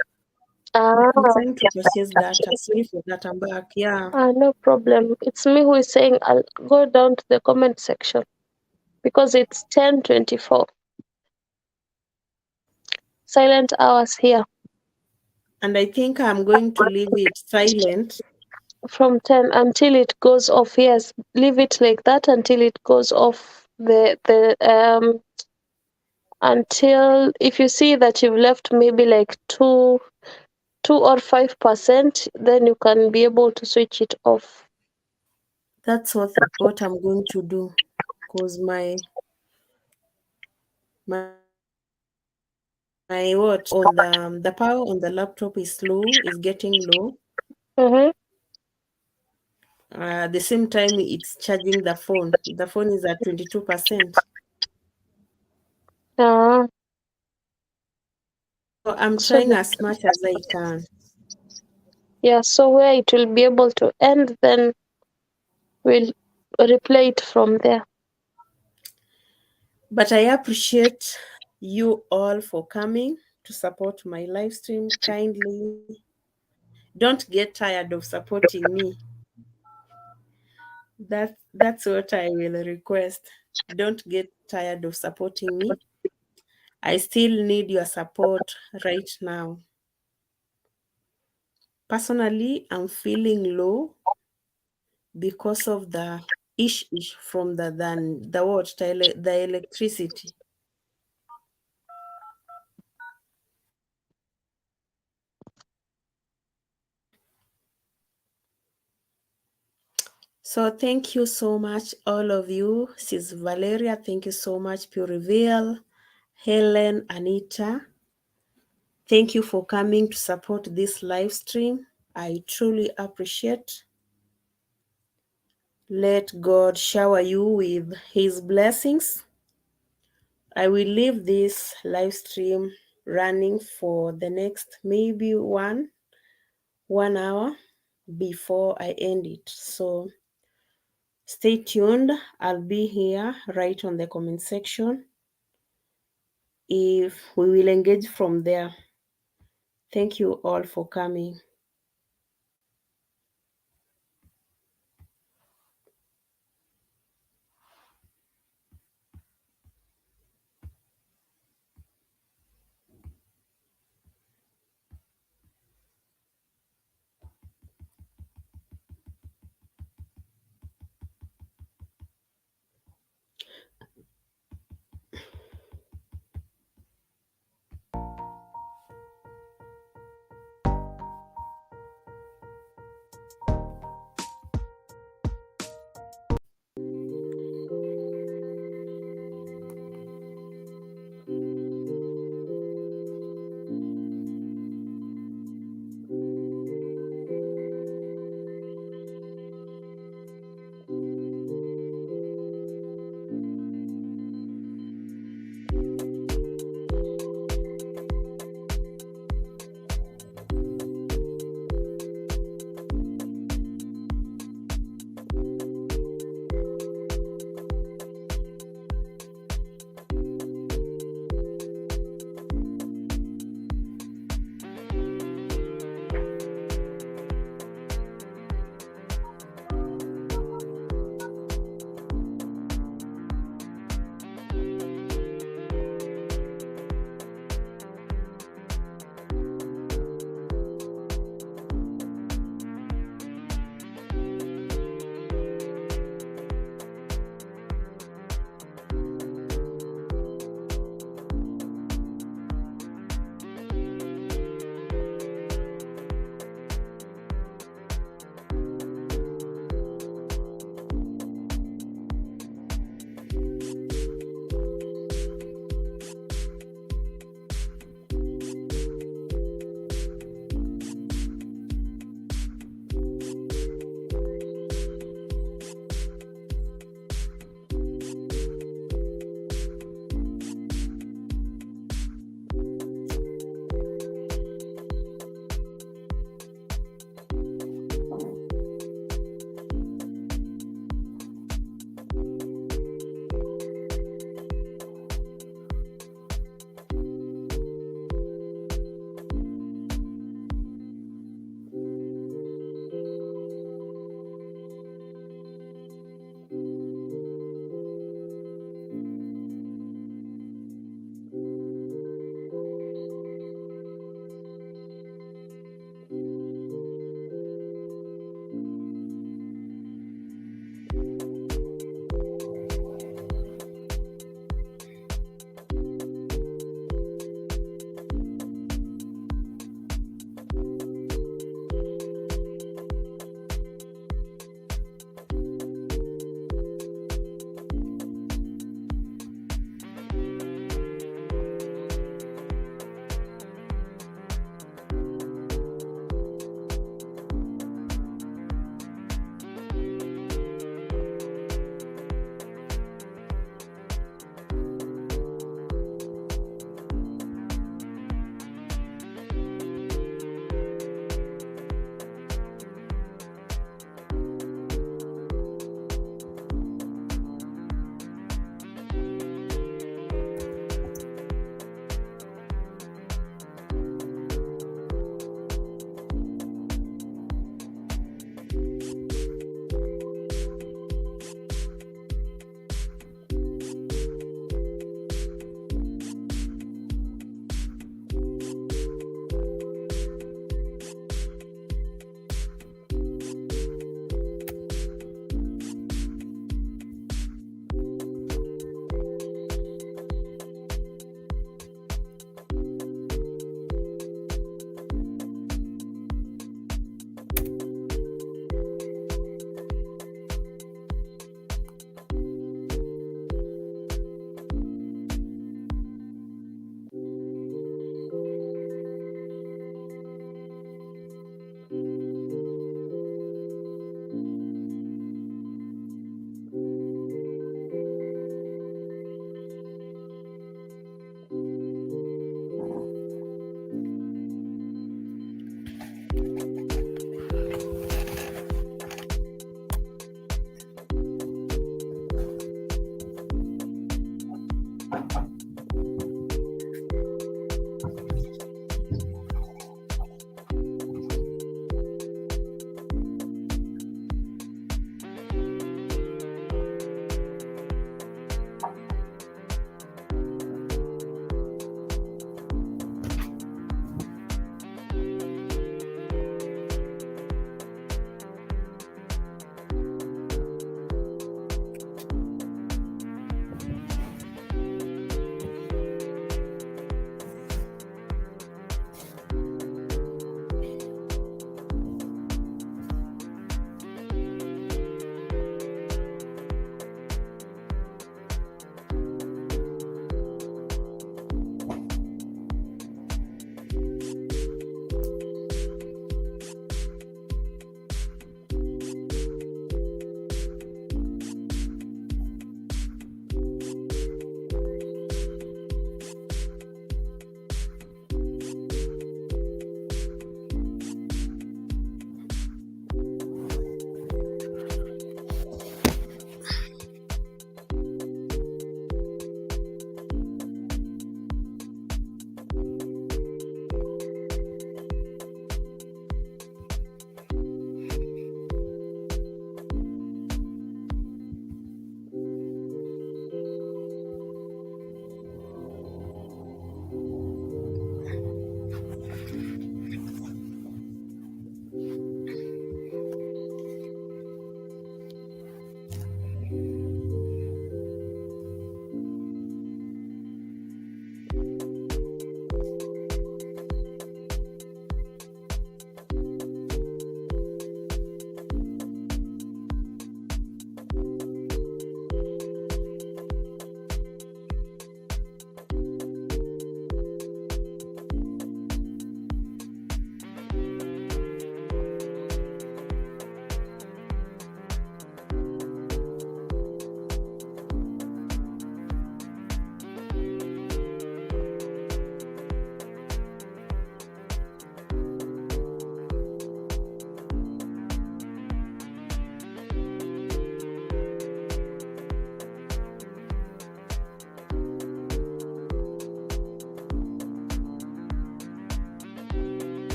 Ah, I'm trying to purchase data. Sorry for that. I'm back. Yeah. no problem. It's me who is saying I'll go down to the comment section because it's 10:24. Silent hours here. And I think I'm going to leave it silent. From 10 until it goes off. Yes, leave it like that until it goes off. The until if you see that you've left maybe like 2 or 5%, then you can be able to switch it off. That's what I'm going to do, because my what on the power on the laptop is low, is getting low. Mm-hmm. At the same time, it's charging the phone. The phone is at 22%. Uh, So I'm so trying the, as much as I can. yeah, so where it will be able to end, then we'll replay it from there. But I appreciate you all for coming to support my live stream kindly. Don't get tired of supporting me. That's what I will request. Don't get tired of supporting me. I still need your support right now. Personally, I'm feeling low because of the ish from the what the electricity. So thank you so much, all of you. Sis Valeria, thank you so much. Pure Reveal, Helen, Anita, thank you for coming to support this live stream. I truly appreciate. Let God shower you with His blessings. I will leave this live stream running for the next maybe 1 hour before I end it. So stay tuned. I'll be here right on the comment section. If we will engage from there. Thank you all for coming.